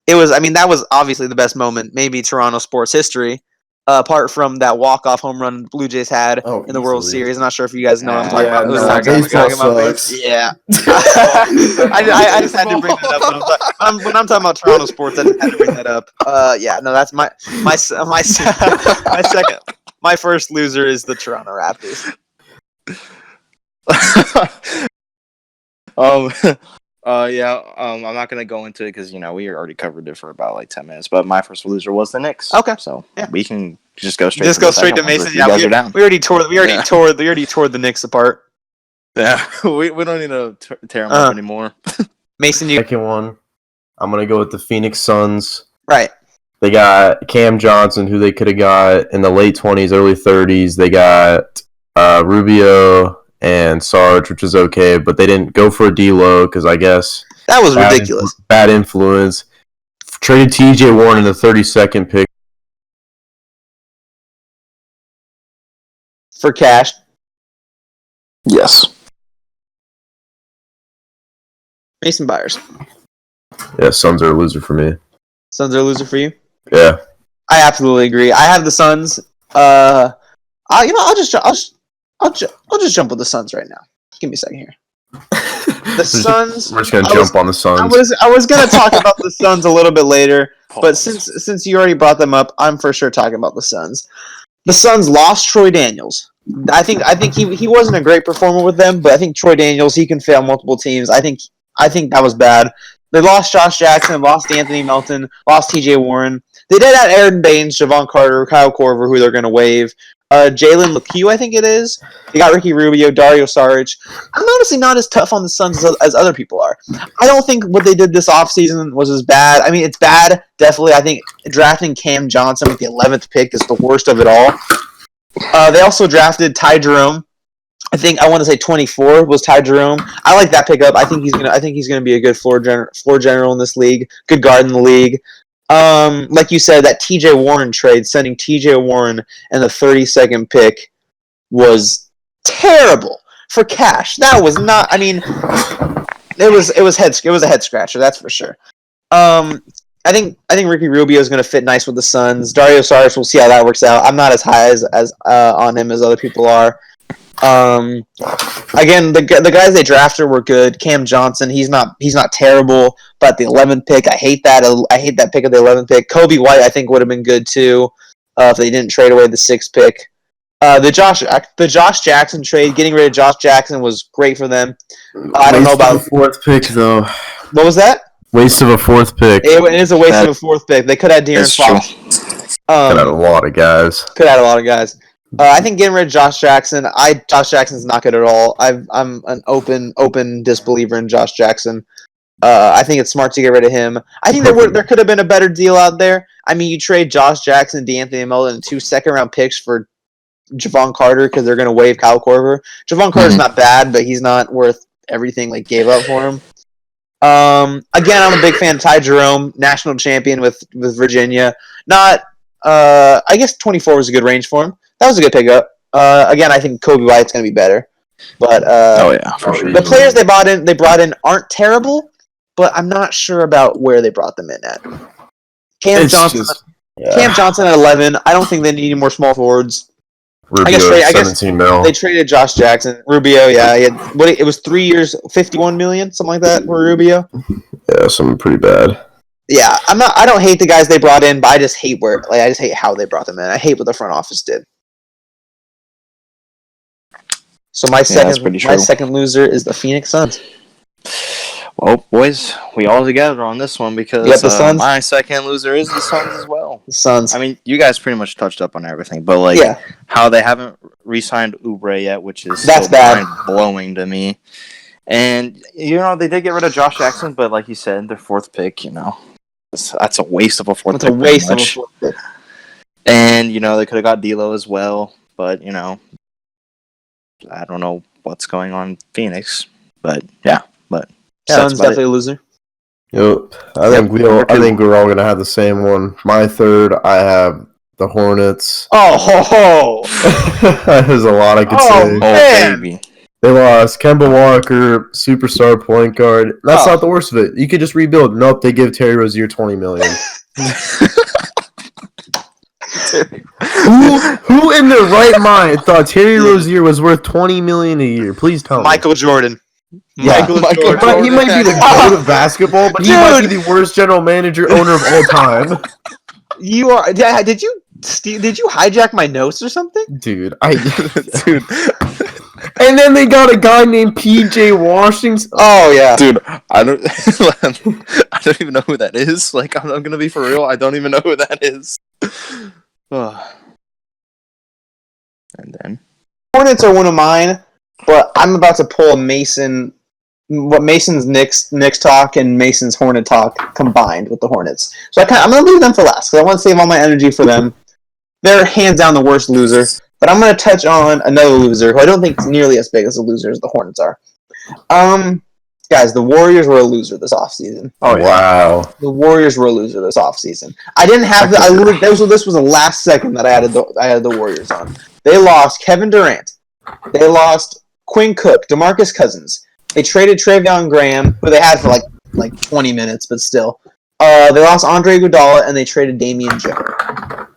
That was obviously the best moment, maybe Toronto sports history, apart from that walk-off home run Blue Jays had in the World Series. I'm not sure if you guys know what I'm talking about. Yeah. I just had to bring that up. When I'm talking about Toronto sports, I just had to bring that up. That's my second. My first loser is the Toronto Raptors. I'm not gonna go into it because we already covered it for about like 10 minutes. But my first loser was the Knicks. Okay, so we can just go straight. To Mason. Yeah, we already tore the Knicks apart. Yeah, we don't need to tear them up anymore. Mason, second one. I'm gonna go with the Phoenix Suns. Right. They got Cam Johnson, who they could have got in the late 20s, early 30s. They got Rubio and Sarge, which is okay, but they didn't go for a D-Lo because I guess that was ridiculous. Bad influence. Traded TJ Warren in the 32nd pick for cash. Yes. Mason Byers. Yeah, Suns are a loser for me. Suns are a loser for you? Yeah. I absolutely agree. I have the Suns. I'll just jump with the Suns right now. Give me a second here. The Suns. We're just gonna jump on the Suns. I was gonna talk about the Suns a little bit later, but since you already brought them up, I'm for sure talking about the Suns. The Suns lost Troy Daniels. I think he wasn't a great performer with them, but I think Troy Daniels, he can fail multiple teams. I think that was bad. They lost Josh Jackson, lost Anthony Melton, lost TJ Warren. They did add Aaron Baines, Javon Carter, Kyle Korver, who they're going to waive. Jalen LeCue, I think it is. They got Ricky Rubio, Dario Saric. I'm honestly not as tough on the Suns as other people are. I don't think what they did this offseason was as bad. I mean, it's bad, definitely. I think drafting Cam Johnson with the 11th pick is the worst of it all. They also drafted Ty Jerome. I want to say 24 was Ty Jerome. I like that pickup. I think he's gonna be a good floor general in this league. Good guard in the league. Like you said, that TJ Warren trade, sending TJ Warren and the 32nd pick was terrible for cash. That was not. I mean, it was a head scratcher. That's for sure. I think Ricky Rubio is going to fit nice with the Suns. Dario Saric, we'll see how that works out. I'm not as high as on him as other people are. Again, the guys they drafted were good. Cam Johnson, he's not terrible, but the 11th pick, I hate that. I hate that pick of the 11th pick. Kobe White, I think would have been good too if they didn't trade away the 6th pick. The Josh Jackson trade, getting rid of Josh Jackson was great for them. I don't know about the 4th pick though. What was that? Waste of a 4th pick. It is a waste of a 4th pick. They could have De'Aaron Fox. Could have a lot of guys. I think getting rid of Josh Jackson. Josh Jackson's not good at all. I'm an open disbeliever in Josh Jackson. I think it's smart to get rid of him. I think there could have been a better deal out there. I mean, you trade Josh Jackson, DeAnthony Melton, and 2 second-round picks for Javon Carter because they're going to waive Kyle Korver. Javon Carter's not bad, but he's not worth everything like gave up for him. Again, I'm a big fan of Ty Jerome, national champion with Virginia. I guess 24 was a good range for him. That was a good pickup. Again, I think Kobe White's going to be better. But for sure. The players they brought in aren't terrible, but I'm not sure about where they brought them in at. Cam Johnson at 11. I don't think they need any more small forwards. Rubio, I guess they traded Josh Jackson. Rubio, yeah, it was 3 years, $51 million, something like that for Rubio. Yeah, something pretty bad. Yeah, I don't hate the guys they brought in, but I just hate how they brought them in. I hate what the front office did. So my second loser is the Phoenix Suns. Well, boys, we all together on this one because the Suns? My second loser is the Suns as well. The Suns. I mean, you guys pretty much touched up on everything, but how they haven't re-signed Oubre yet, which is mind-blowing to me. And, they did get rid of Josh Jackson, but like you said, their 4th pick, that's a waste of a 4th pick. It's a waste of a 4th pick. And, they could have got D'Lo as well, but, I don't know what's going on in Phoenix, but Suns definitely a loser. Yep. I think we're all gonna have the same one. My third, I have the Hornets. Oh, there's a lot I could say. Man. Baby. They lost Kemba Walker, superstar point guard. That's not the worst of it. You could just rebuild. Nope, they give Terry Rozier $20 million. Who in their right mind thought Terry Rozier was worth $20 million a year? Please tell me. Michael Jordan. Michael Jordan. He might be the goat of basketball, but he might be the worst general manager owner of all time. You are. Did you hijack my notes or something, dude? Dude. And then they got a guy named PJ Washington. Oh yeah, dude. I don't even know who that is. Like, I'm gonna be for real. I don't even know who that is. And then Hornets are one of mine, but I'm about to pull Mason's Knicks talk and Mason's Hornet talk combined with the Hornets. So I'm gonna leave them for last because I want to save all my energy for them. They're hands down the worst loser. But I'm going to touch on another loser who I don't think is nearly as big as the loser as the Hornets are. Guys, the Warriors were a loser this offseason. Oh, wow. The Warriors were a loser this offseason. I didn't have this was the last second that I had the Warriors on. They lost Kevin Durant. They lost Quinn Cook, DeMarcus Cousins. They traded Travion Graham, who they had for like 20 minutes, but still. They lost Andre Iguodala and they traded Damian Jones.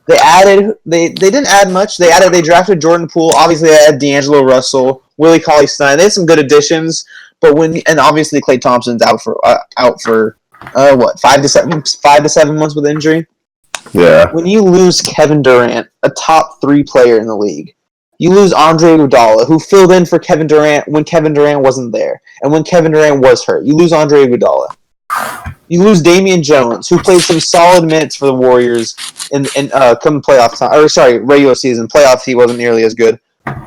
They didn't add much. They drafted Jordan Poole. Obviously, they had D'Angelo Russell, Willie Cauley-Stein. They had some good additions, but obviously Klay Thompson's out for 5 to 7 months with injury. Yeah. When you lose Kevin Durant, a top 3 player in the league, you lose Andre Iguodala, who filled in for Kevin Durant when Kevin Durant wasn't there, and when Kevin Durant was hurt, you lose Andre Iguodala. You lose Damian Jones, who played some solid minutes for the Warriors in come playoff time. Or sorry, regular season. Playoffs he wasn't nearly as good,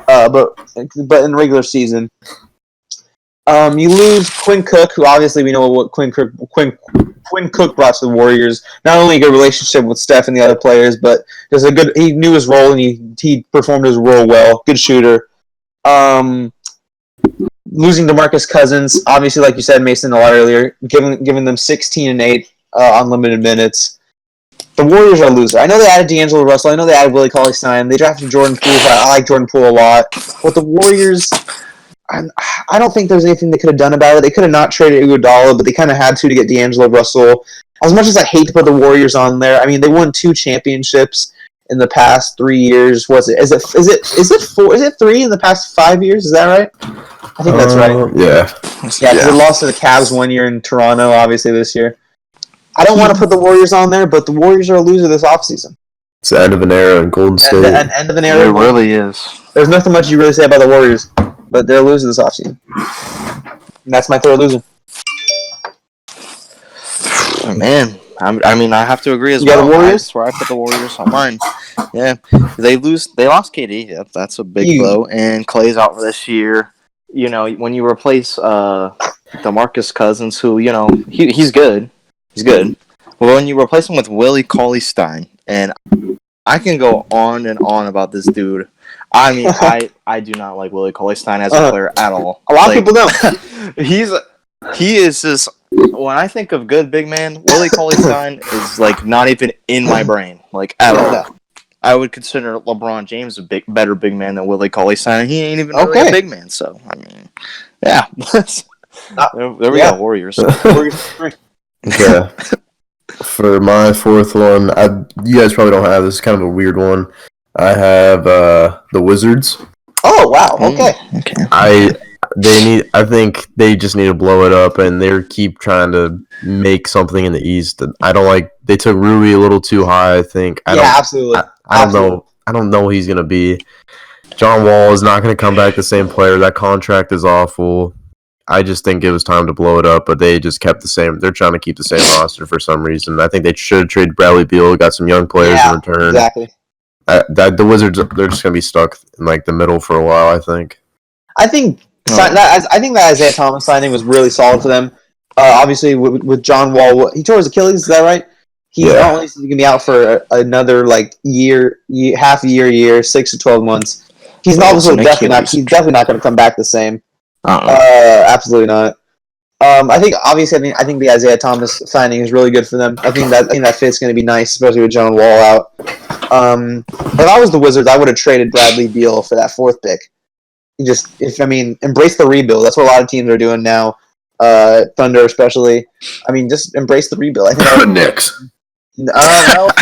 but in regular season, you lose Quinn Cook, who obviously we know what Quinn Cook brought to the Warriors. Not only a good relationship with Steph and the other players, but just he knew his role and he performed his role well. Good shooter. Losing DeMarcus Cousins, obviously, like you said, Mason, a lot earlier, giving them 16 and 8 unlimited minutes. The Warriors are a loser. I know they added D'Angelo Russell. I know they added Willie Cauley-Stein. They drafted Jordan Poole. I like Jordan Poole a lot. But the Warriors, I don't think there's anything they could have done about it. They could have not traded Iguodala, but they kind of had to get D'Angelo Russell. As much as I hate to put the Warriors on there, I mean, they won 2 championships in the past 3 years. Was it? Is it 4? Is it 3 in the past 5 years? Is that right? I think that's right. Yeah. Yeah, because they lost to the Cavs 1 year in Toronto, obviously this year. I don't want to put the Warriors on there, but the Warriors are a loser this offseason. It's the end of an era in Golden State. End of an era. It really is. There's nothing much you really say about the Warriors, but they're a loser this offseason. And that's my third loser. Oh, man, I mean, I have to agree as well. You got the Warriors? That's where I put the Warriors on mine. Yeah, they lost KD. Yeah, that's a big blow. And Clay's out for this year. You know, when you replace DeMarcus Cousins, who, you know, he's good. He's good. Well, when you replace him with Willie Cauley-Stein, and I can go on and on about this dude. I mean, I do not like Willie Cauley-Stein as a player at all. A lot of people don't. He is just, when I think of good big man, Willie Cauley-Stein is like not even in my brain, like at all. I would consider LeBron James a better big man than Willie Cauley-Stein. He ain't even really a big man, so I mean, yeah. There we go, Warriors. Okay. For my fourth one, you guys probably don't have this. It's kind of a weird one. I have the Wizards. Oh wow! Okay. I think they just need to blow it up, and they keep trying to make something in the East. I don't like. They took Rui a little too high. I think. Absolutely. I don't know. I don't know who he's gonna be. John Wall is not gonna come back the same player. That contract is awful. I just think it was time to blow it up, but they just kept the same. They're trying to keep the same roster for some reason. I think they should trade Bradley Beal. Got some young players in return. Exactly. The Wizards, they're just gonna be stuck in like the middle for a while. I think. I think that Isaiah Thomas signing was really solid for them. Obviously, with John Wall, he tore his Achilles. Is that right? He's not only going to be out for another like half a year, 6 to 12 months. He's definitely not going to come back the same. Absolutely not. I think the Isaiah Thomas signing is really good for them. I think that fit's going to be nice, especially with John Wall out. If I was the Wizards, I would have traded Bradley Beal for that 4th pick. Embrace the rebuild. That's what a lot of teams are doing now. Thunder especially. I mean, just embrace the rebuild. I think Knicks. No, I don't.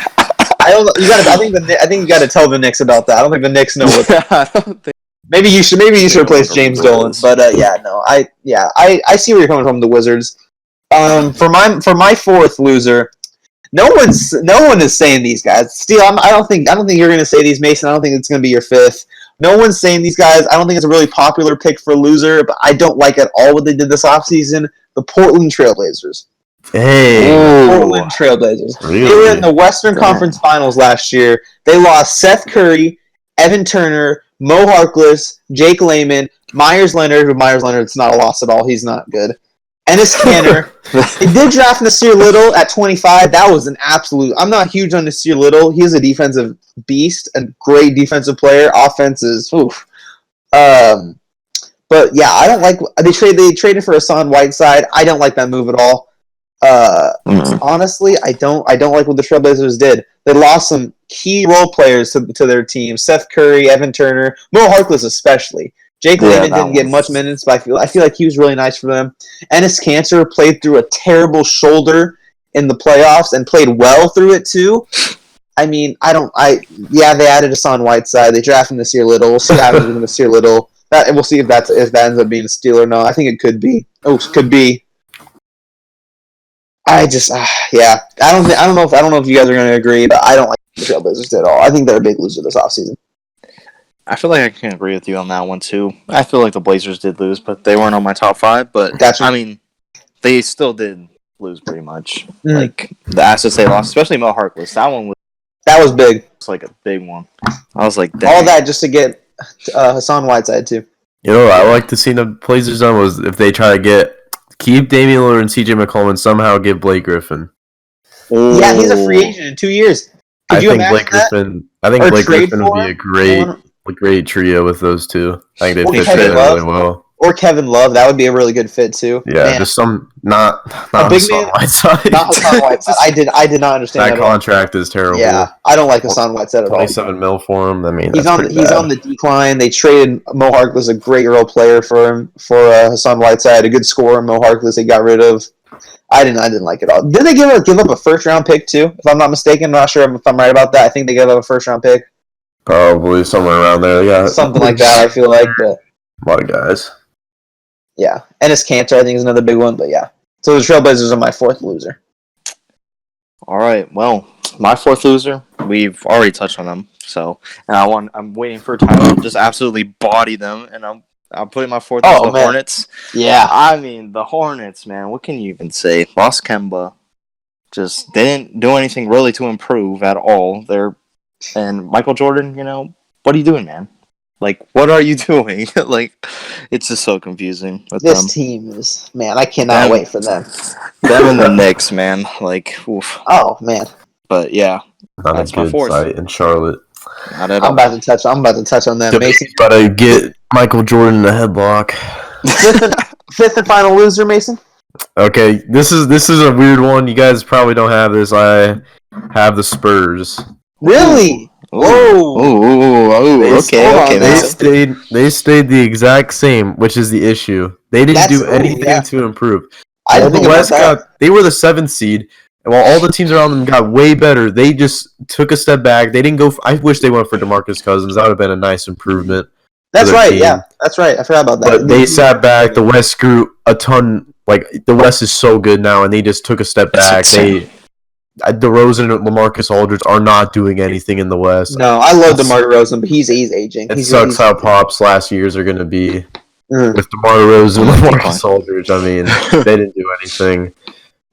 I think you got to tell the Knicks about that. I don't think the Knicks know what. I don't think. Maybe you should replace James Dolan. But I see where you're coming from. The Wizards. For my 4th loser, no one is saying these guys. Steele, I don't think you're going to say these, Mason. I don't think it's going to be your 5th. No one's saying these guys. I don't think it's a really popular pick for a loser, but I don't like at all what they did this offseason. The Portland Trailblazers. Hey. Portland Trailblazers. Really? They were in the Western Conference Finals last year. They lost Seth Curry, Evan Turner, Mo Harkless, Jake Layman, Myers Leonard. It's not a loss at all. He's not good. Enes Kanter. They did draft Nasir Little at 25. That was an absolute. I'm not huge on Nasir Little. He's a defensive beast, a great defensive player. Offense is oof. But yeah, I don't like. They traded for Hassan Whiteside. I don't like that move at all. Honestly, I don't like what the Trailblazers did. They lost some key role players to their team. Seth Curry, Evan Turner, Mo Harkless especially. Jake Layman didn't get much minutes, but I feel like he was really nice for them. Enes Kanter played through a terrible shoulder in the playoffs and played well through it too. I mean, they added Hassan Whiteside. They drafted Nasir Little. We'll see what happens with Nasir Little. And we'll see if that ends up being a steal or not. I think it could be. Could be. I don't know if you guys are going to agree, but I don't like the Trailblazers at all. I think they're a big loser this offseason. I feel like I can agree with you on that one too. I feel like the Blazers did lose, but they weren't on my top 5. But gotcha. I mean, they still did lose pretty much. Like the assets they lost, especially Mo Harkless. That was big. It's like a big one. I was like, dang. All that just to get Hassan Whiteside too. You know what I like to see the Blazers done was if they try to keep Damian Lillard and CJ McCollum and somehow give Blake Griffin. Ooh. Yeah, he's a free agent in 2 years. I think Blake Griffin would be a great trio with those two. I think they fit really well. Or Kevin Love, that would be a really good fit too. Yeah, man. Just not a big man. Whiteside. Not Hassan Whiteside. I did not understand that contract is terrible. Yeah, I don't like Hassan Whiteside at all. 27 mil for him. I mean, he's on the decline. They traded Mo Harkless, a great role player for Hassan Whiteside, a good scorer. Mo Harkless they got rid of. I didn't like it all. Did they give up a first round pick too? If I'm not mistaken, I'm not sure if I'm right about that. I think they gave up a first round pick. Probably somewhere around there. Yeah, something like that. I feel like, but a lot of guys. Yeah, and it's Cantor. I think is another big one. But yeah, so the Trailblazers are my fourth loser. All right. Well, my fourth loser. We've already touched on them. So, and I'm waiting for Tyler to just absolutely body them, and I'm putting my fourth as the Hornets. Yeah. I mean, the Hornets, man. What can you even say? Lost Kemba. Just didn't do anything really to improve at all. And Michael Jordan, what are you doing, man? Like, what are you doing? Like, it's just so confusing with this them. Team is, man, I cannot wait for them. Them and the Knicks, man. Like, oof. Oh, man. But, yeah. Not that's a good my fourth. fight in Charlotte. Not at all. I'm about to touch on them. Mason, got to get Michael Jordan in the headlock. Fifth and final loser, Mason. Okay, this is a weird one. You guys probably don't have this. I have the Spurs. Really? Whoa. Okay. They stayed the exact same, which is the issue. They didn't do anything to improve. I didn't think about that. They were the 7th seed, and while all the teams around them got way better, they just took a step back. They didn't go. I wish they went for DeMarcus Cousins. That would have been a nice improvement. That's right. Team. Yeah, that's right. I forgot about that. But they sat back. The West grew a ton. Like, the West is so good now, and they just took a step back. DeRozan and LaMarcus Aldridge are not doing anything in the West. No, I love DeMar DeRozan, but he's aging. It sucks how Pop's last years are going to be with DeMar DeRozan and LaMarcus Aldridge. I mean, they didn't do anything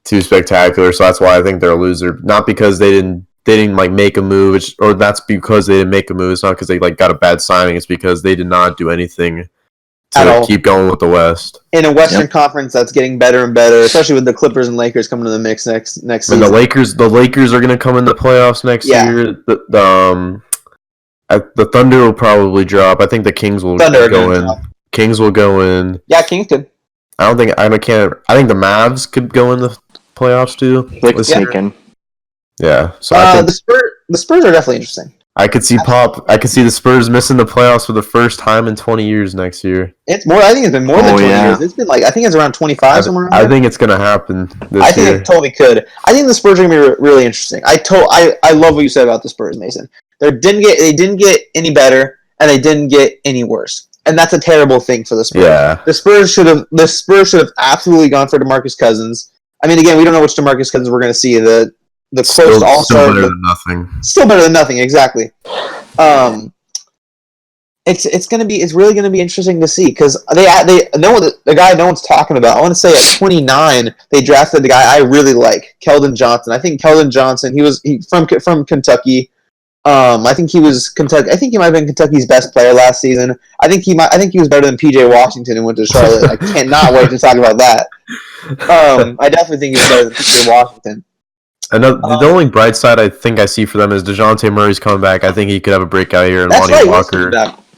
too spectacular, so that's why I think they're a loser. Not because they didn't like make a move, or that's because they didn't make a move. It's not because they got a bad signing. It's because they did not do anything to keep going with the West. In a Western Conference that's getting better and better, especially with the Clippers and Lakers coming to the mix next season. And the Lakers are going to come in the playoffs next year. The Thunder will probably drop. I think the Kings will go in. Kings will go in. Yeah, Kings could. I think the Mavs could go in the playoffs too. They could sneak in. Yeah. So I think the Spurs are definitely interesting. I could see the Spurs missing the playoffs for the first time in 20 years next year. It's more. I think it's been more than 20 years. It's been I think it's around 25 somewhere. I think it's gonna happen this year. I think it totally could. I think the Spurs are gonna be really interesting. I love what you said about the Spurs, Mason. They didn't get any better, and they didn't get any worse, and that's a terrible thing for the Spurs. Yeah. The Spurs should have absolutely gone for DeMarcus Cousins. I mean, again, we don't know which DeMarcus Cousins we're gonna see. The close to all-star, still better than nothing. Still better than nothing, exactly. It's really gonna be interesting to see because they know the guy no one's talking about. I want to say at 29 they drafted the guy I really like, Keldon Johnson. I think Keldon Johnson. He from Kentucky. I think he was Kentucky. I think he might have been Kentucky's best player last season. I think he was better than PJ Washington and went to Charlotte. I cannot wait to talk about that. I definitely think he's better than PJ Washington. The only bright side I think I see for them is DeJounte Murray's coming back. I think he could have a breakout year. And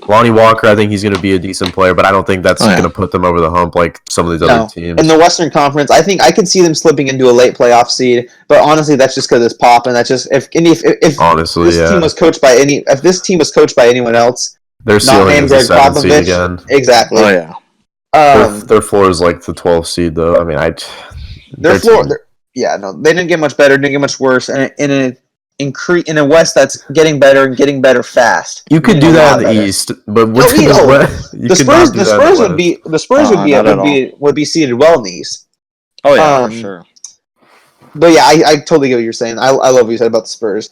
Lonnie Walker, I think he's going to be a decent player, but I don't think that's going to put them over the hump like some of these other teams. In the Western Conference, I think I could see them slipping into a late playoff seed, but honestly, that's just because it's Pop, and that's just if team was coached by anyone else, their ceiling is the 7th seed again. Exactly. Oh yeah. Their floor is like the 12th seed, though. I mean, their floor. They didn't get much better, didn't get much worse, and in a West that's getting better and getting better fast. You could do that in the East, but the Spurs would be seated well in the East. Oh yeah, for sure. But yeah, I totally get what you're saying. I love what you said about the Spurs.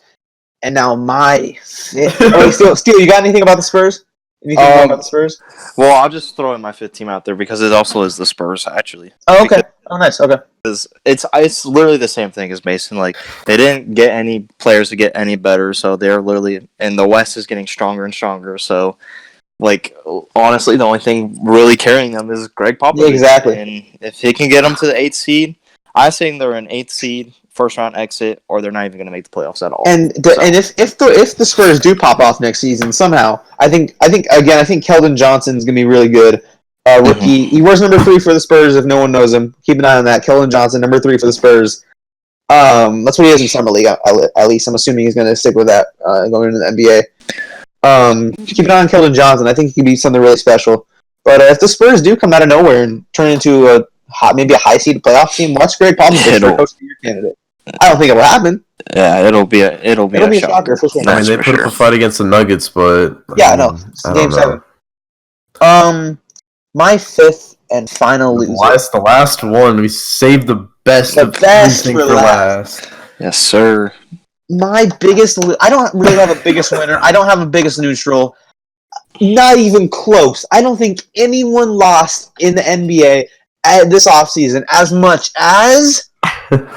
And now my Steele, you got anything about the Spurs? Anything about the Spurs? Well, I'll just throw in my fifth team out there because it also is the Spurs, actually. Oh, okay. Nice. Okay. It's literally the same thing as Mason. Like, they didn't get any players to get any better, so they're literally... And the West is getting stronger and stronger, so... Like, honestly, the only thing really carrying them is Greg Popovich. Yeah, exactly. And if he can get them to the 8th seed, I think they're an 8th seed, first round exit, or they're not even going to make the playoffs at all. And if the Spurs do pop off next season somehow, I think Keldon Johnson is going to be really good. Rookie, he wears number 3 for the Spurs. If no one knows him, keep an eye on that. Keldon Johnson, number 3 for the Spurs. That's what he is in summer league. At least I'm assuming he's going to stick with that going into the NBA. Keep an eye on Keldon Johnson. I think he could be something really special. But if the Spurs do come out of nowhere and turn into maybe a high seed playoff team. What's Greg Popovich for coach of the year candidate? I don't think it will happen. Yeah, it'll be a shocker for sure. I mean, they put up a fight against the Nuggets, but I don't know. 7. My fifth and final loser. The last one. We saved the best of everything for last. Yes, sir. My biggest. I don't really have a biggest winner. I don't have a biggest neutral. Not even close. I don't think anyone lost in the NBA this offseason as much as the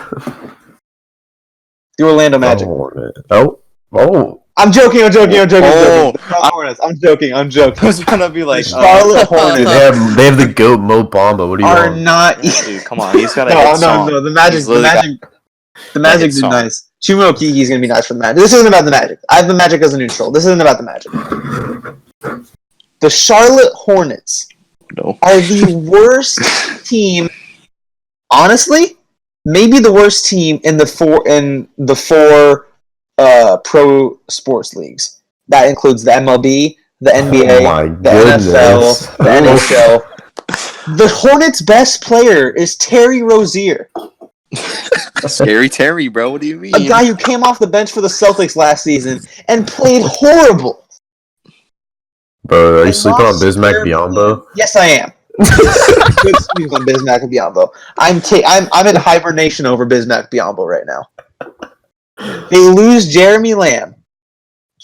Orlando Magic. Oh. I'm joking. I'm joking. Oh. I'm joking. I was gonna be like, Charlotte Hornets. They have the GOAT Mo Bamba. What do you are want? not. Dude, come on, he's got a hit song. No. The Magic did nice. Chuma Okeke is gonna be nice for the Magic. This isn't about the Magic. I have the Magic as a neutral. This isn't about the Magic. The Charlotte Hornets are the worst team. Honestly, maybe the worst team in the four pro sports leagues. That includes the MLB, the NBA, the NFL, the NHL. The Hornets' best player is Terry Rozier. Scary Terry, bro. What do you mean? A guy who came off the bench for the Celtics last season and played horrible. Bro, are you sleeping on Bismack Biyombo? Yes, I am. Good sleep on Bismack Biyombo. I'm in hibernation over Bismack Biyombo right now. They lose Jeremy Lamb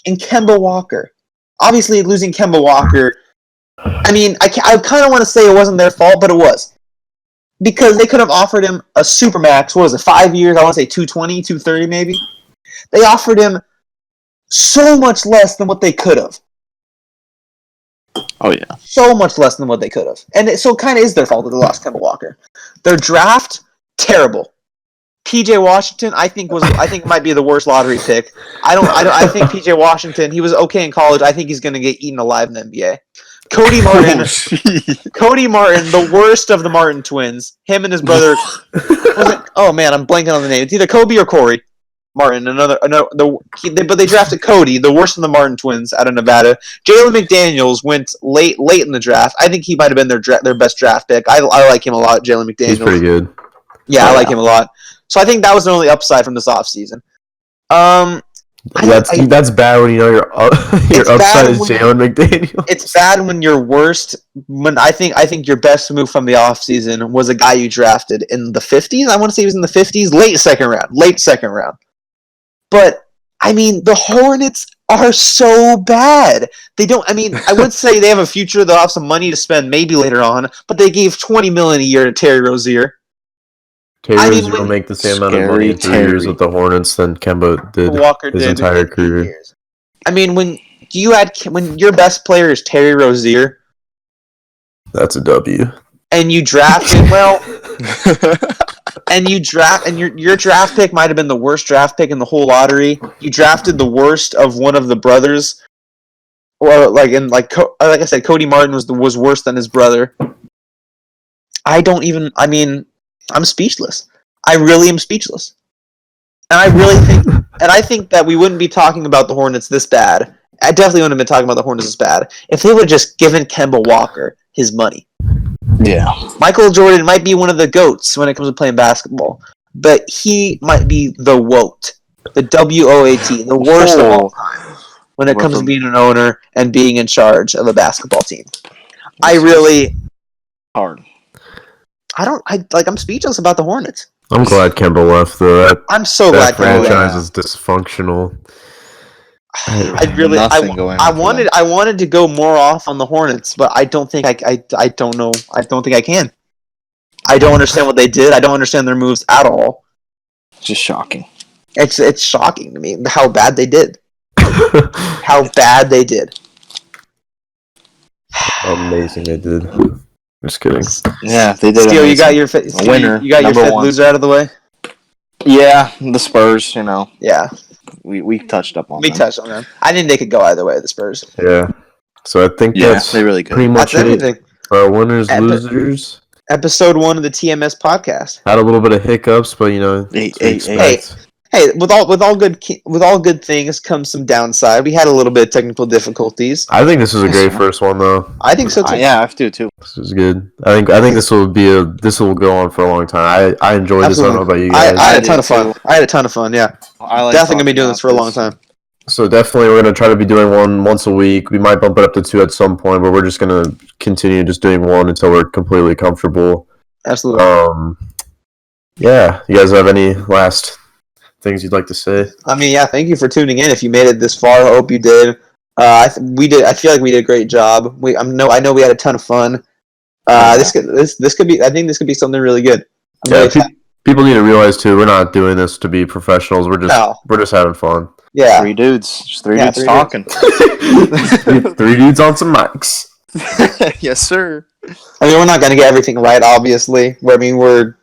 and Kemba Walker. Obviously, losing Kemba Walker. I mean, I kind of want to say it wasn't their fault, but it was. Because they could have offered him a supermax. What was it, 5 years? I want to say 220, 230 maybe. They offered him so much less than what they could have. Oh, yeah. So much less than what they could have. And it kind of is their fault that they lost Kemba Walker. Their draft, terrible. PJ Washington, I think might be the worst lottery pick. I think PJ Washington, he was okay in college. I think he's going to get eaten alive in the NBA. Cody Martin, the worst of the Martin twins. Him and his brother. Oh man, I'm blanking on the name. It's either Kobe or Corey Martin. But they drafted Cody, the worst of the Martin twins, out of Nevada. Jalen McDaniels went late in the draft. I think he might have been their best draft pick. I like him a lot, Jalen McDaniels. He's pretty good. Yeah, I like him a lot. So I think that was the only upside from this offseason. That's bad when you know your upside is Jalen McDaniels. It's bad when your worst. When I think your best move from the offseason was a guy you drafted in the 50s. I want to say he was in the 50s, late second round. But I mean, the Hornets are so bad. They don't. I mean, I would say they have a future. They'll have some money to spend maybe later on. But they gave $20 million a year to Terry Rozier. Terry Rozier will make the same amount of money in 3 years with the Hornets than Kemba did his entire career. I mean, when your best player is Terry Rozier, that's a W. And you drafted and your draft pick might have been the worst draft pick in the whole lottery. You drafted the worst of one of the brothers, or like I said, Cody Martin was worse than his brother. I'm speechless. I really am speechless. And I think that we wouldn't be talking about the Hornets this bad. I definitely wouldn't have been talking about the Hornets this bad if they would have just given Kemba Walker his money. Yeah. Michael Jordan might be one of the GOATs when it comes to playing basketball, but he might be the WOAT, the W-O-A-T, the worst of all time when it comes to being an owner and being in charge of a basketball team. Hard. I'm speechless about the Hornets. I'm glad Kemba left, though. I'm so glad Kemba left. That franchise is dysfunctional. I wanted to go more off on the Hornets, but I don't think I don't know. I don't think I can. I don't understand what they did. I don't understand their moves at all. Just shocking. It's shocking to me how bad they did. How bad they did. Amazing they did. Just kidding. Yeah, they did. Steele, you got your winner. You got your fifth loser out of the way. Yeah, the Spurs. Yeah, we touched up on. We touched on them. I didn't think it could go either way. The Spurs. Yeah. So I think that's they really good. Pretty much it. Our winners, losers. Episode 1 of the TMS podcast. Had a little bit of hiccups, but hey, Hey, with all good things comes some downside. We had a little bit of technical difficulties. I think this is a great first one, though. I think so too. Yeah, I have to too. This is good. I think this will go on for a long time. I enjoyed this. I don't know about you guys. I had a ton of fun. I had a ton of fun. Yeah, definitely gonna be doing this for a long time. So definitely, we're gonna try to be doing one once a week. We might bump it up to 2 at some point, but we're just gonna continue just doing one until we're completely comfortable. Absolutely. Yeah. You guys have any last things you'd like to say? I mean, yeah. Thank you for tuning in. If you made it this far, I hope you did. We did. I feel like we did a great job. I know we had a ton of fun. This could be. I think this could be something really good. People need to realize too. We're not doing this to be professionals. We're just having fun. Yeah, three dudes, just three dudes talking. 3 dudes on some mics. Yes, sir. I mean, we're not gonna get everything right, obviously. We're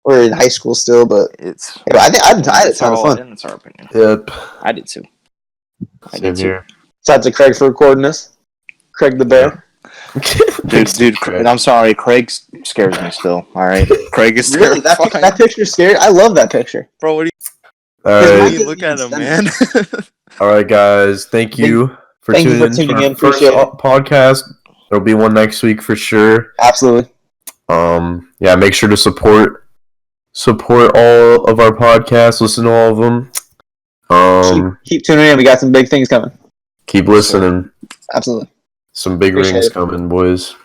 in high school still, but I had a ton of fun. That's our opinion. Yep, I did too. Same here. Shout out to Craig for recording us. Craig the Bear. dude, I'm sorry. Craig scares me still. All right, Craig is really that picture's scary. I love that picture, bro. What do All right. you look at him, man? All right, guys. Thank you for tuning in. Appreciate it. Podcast. There'll be one next week for sure. Absolutely. Yeah. Make sure to support all of our podcasts. Listen to all of them. Keep tuning in. We got some big things coming. Keep listening. Absolutely. Some big rings coming, boys.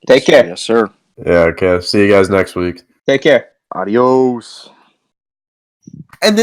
Take care. Yes, sir. Yeah. Okay. See you guys next week. Take care. Adios. And then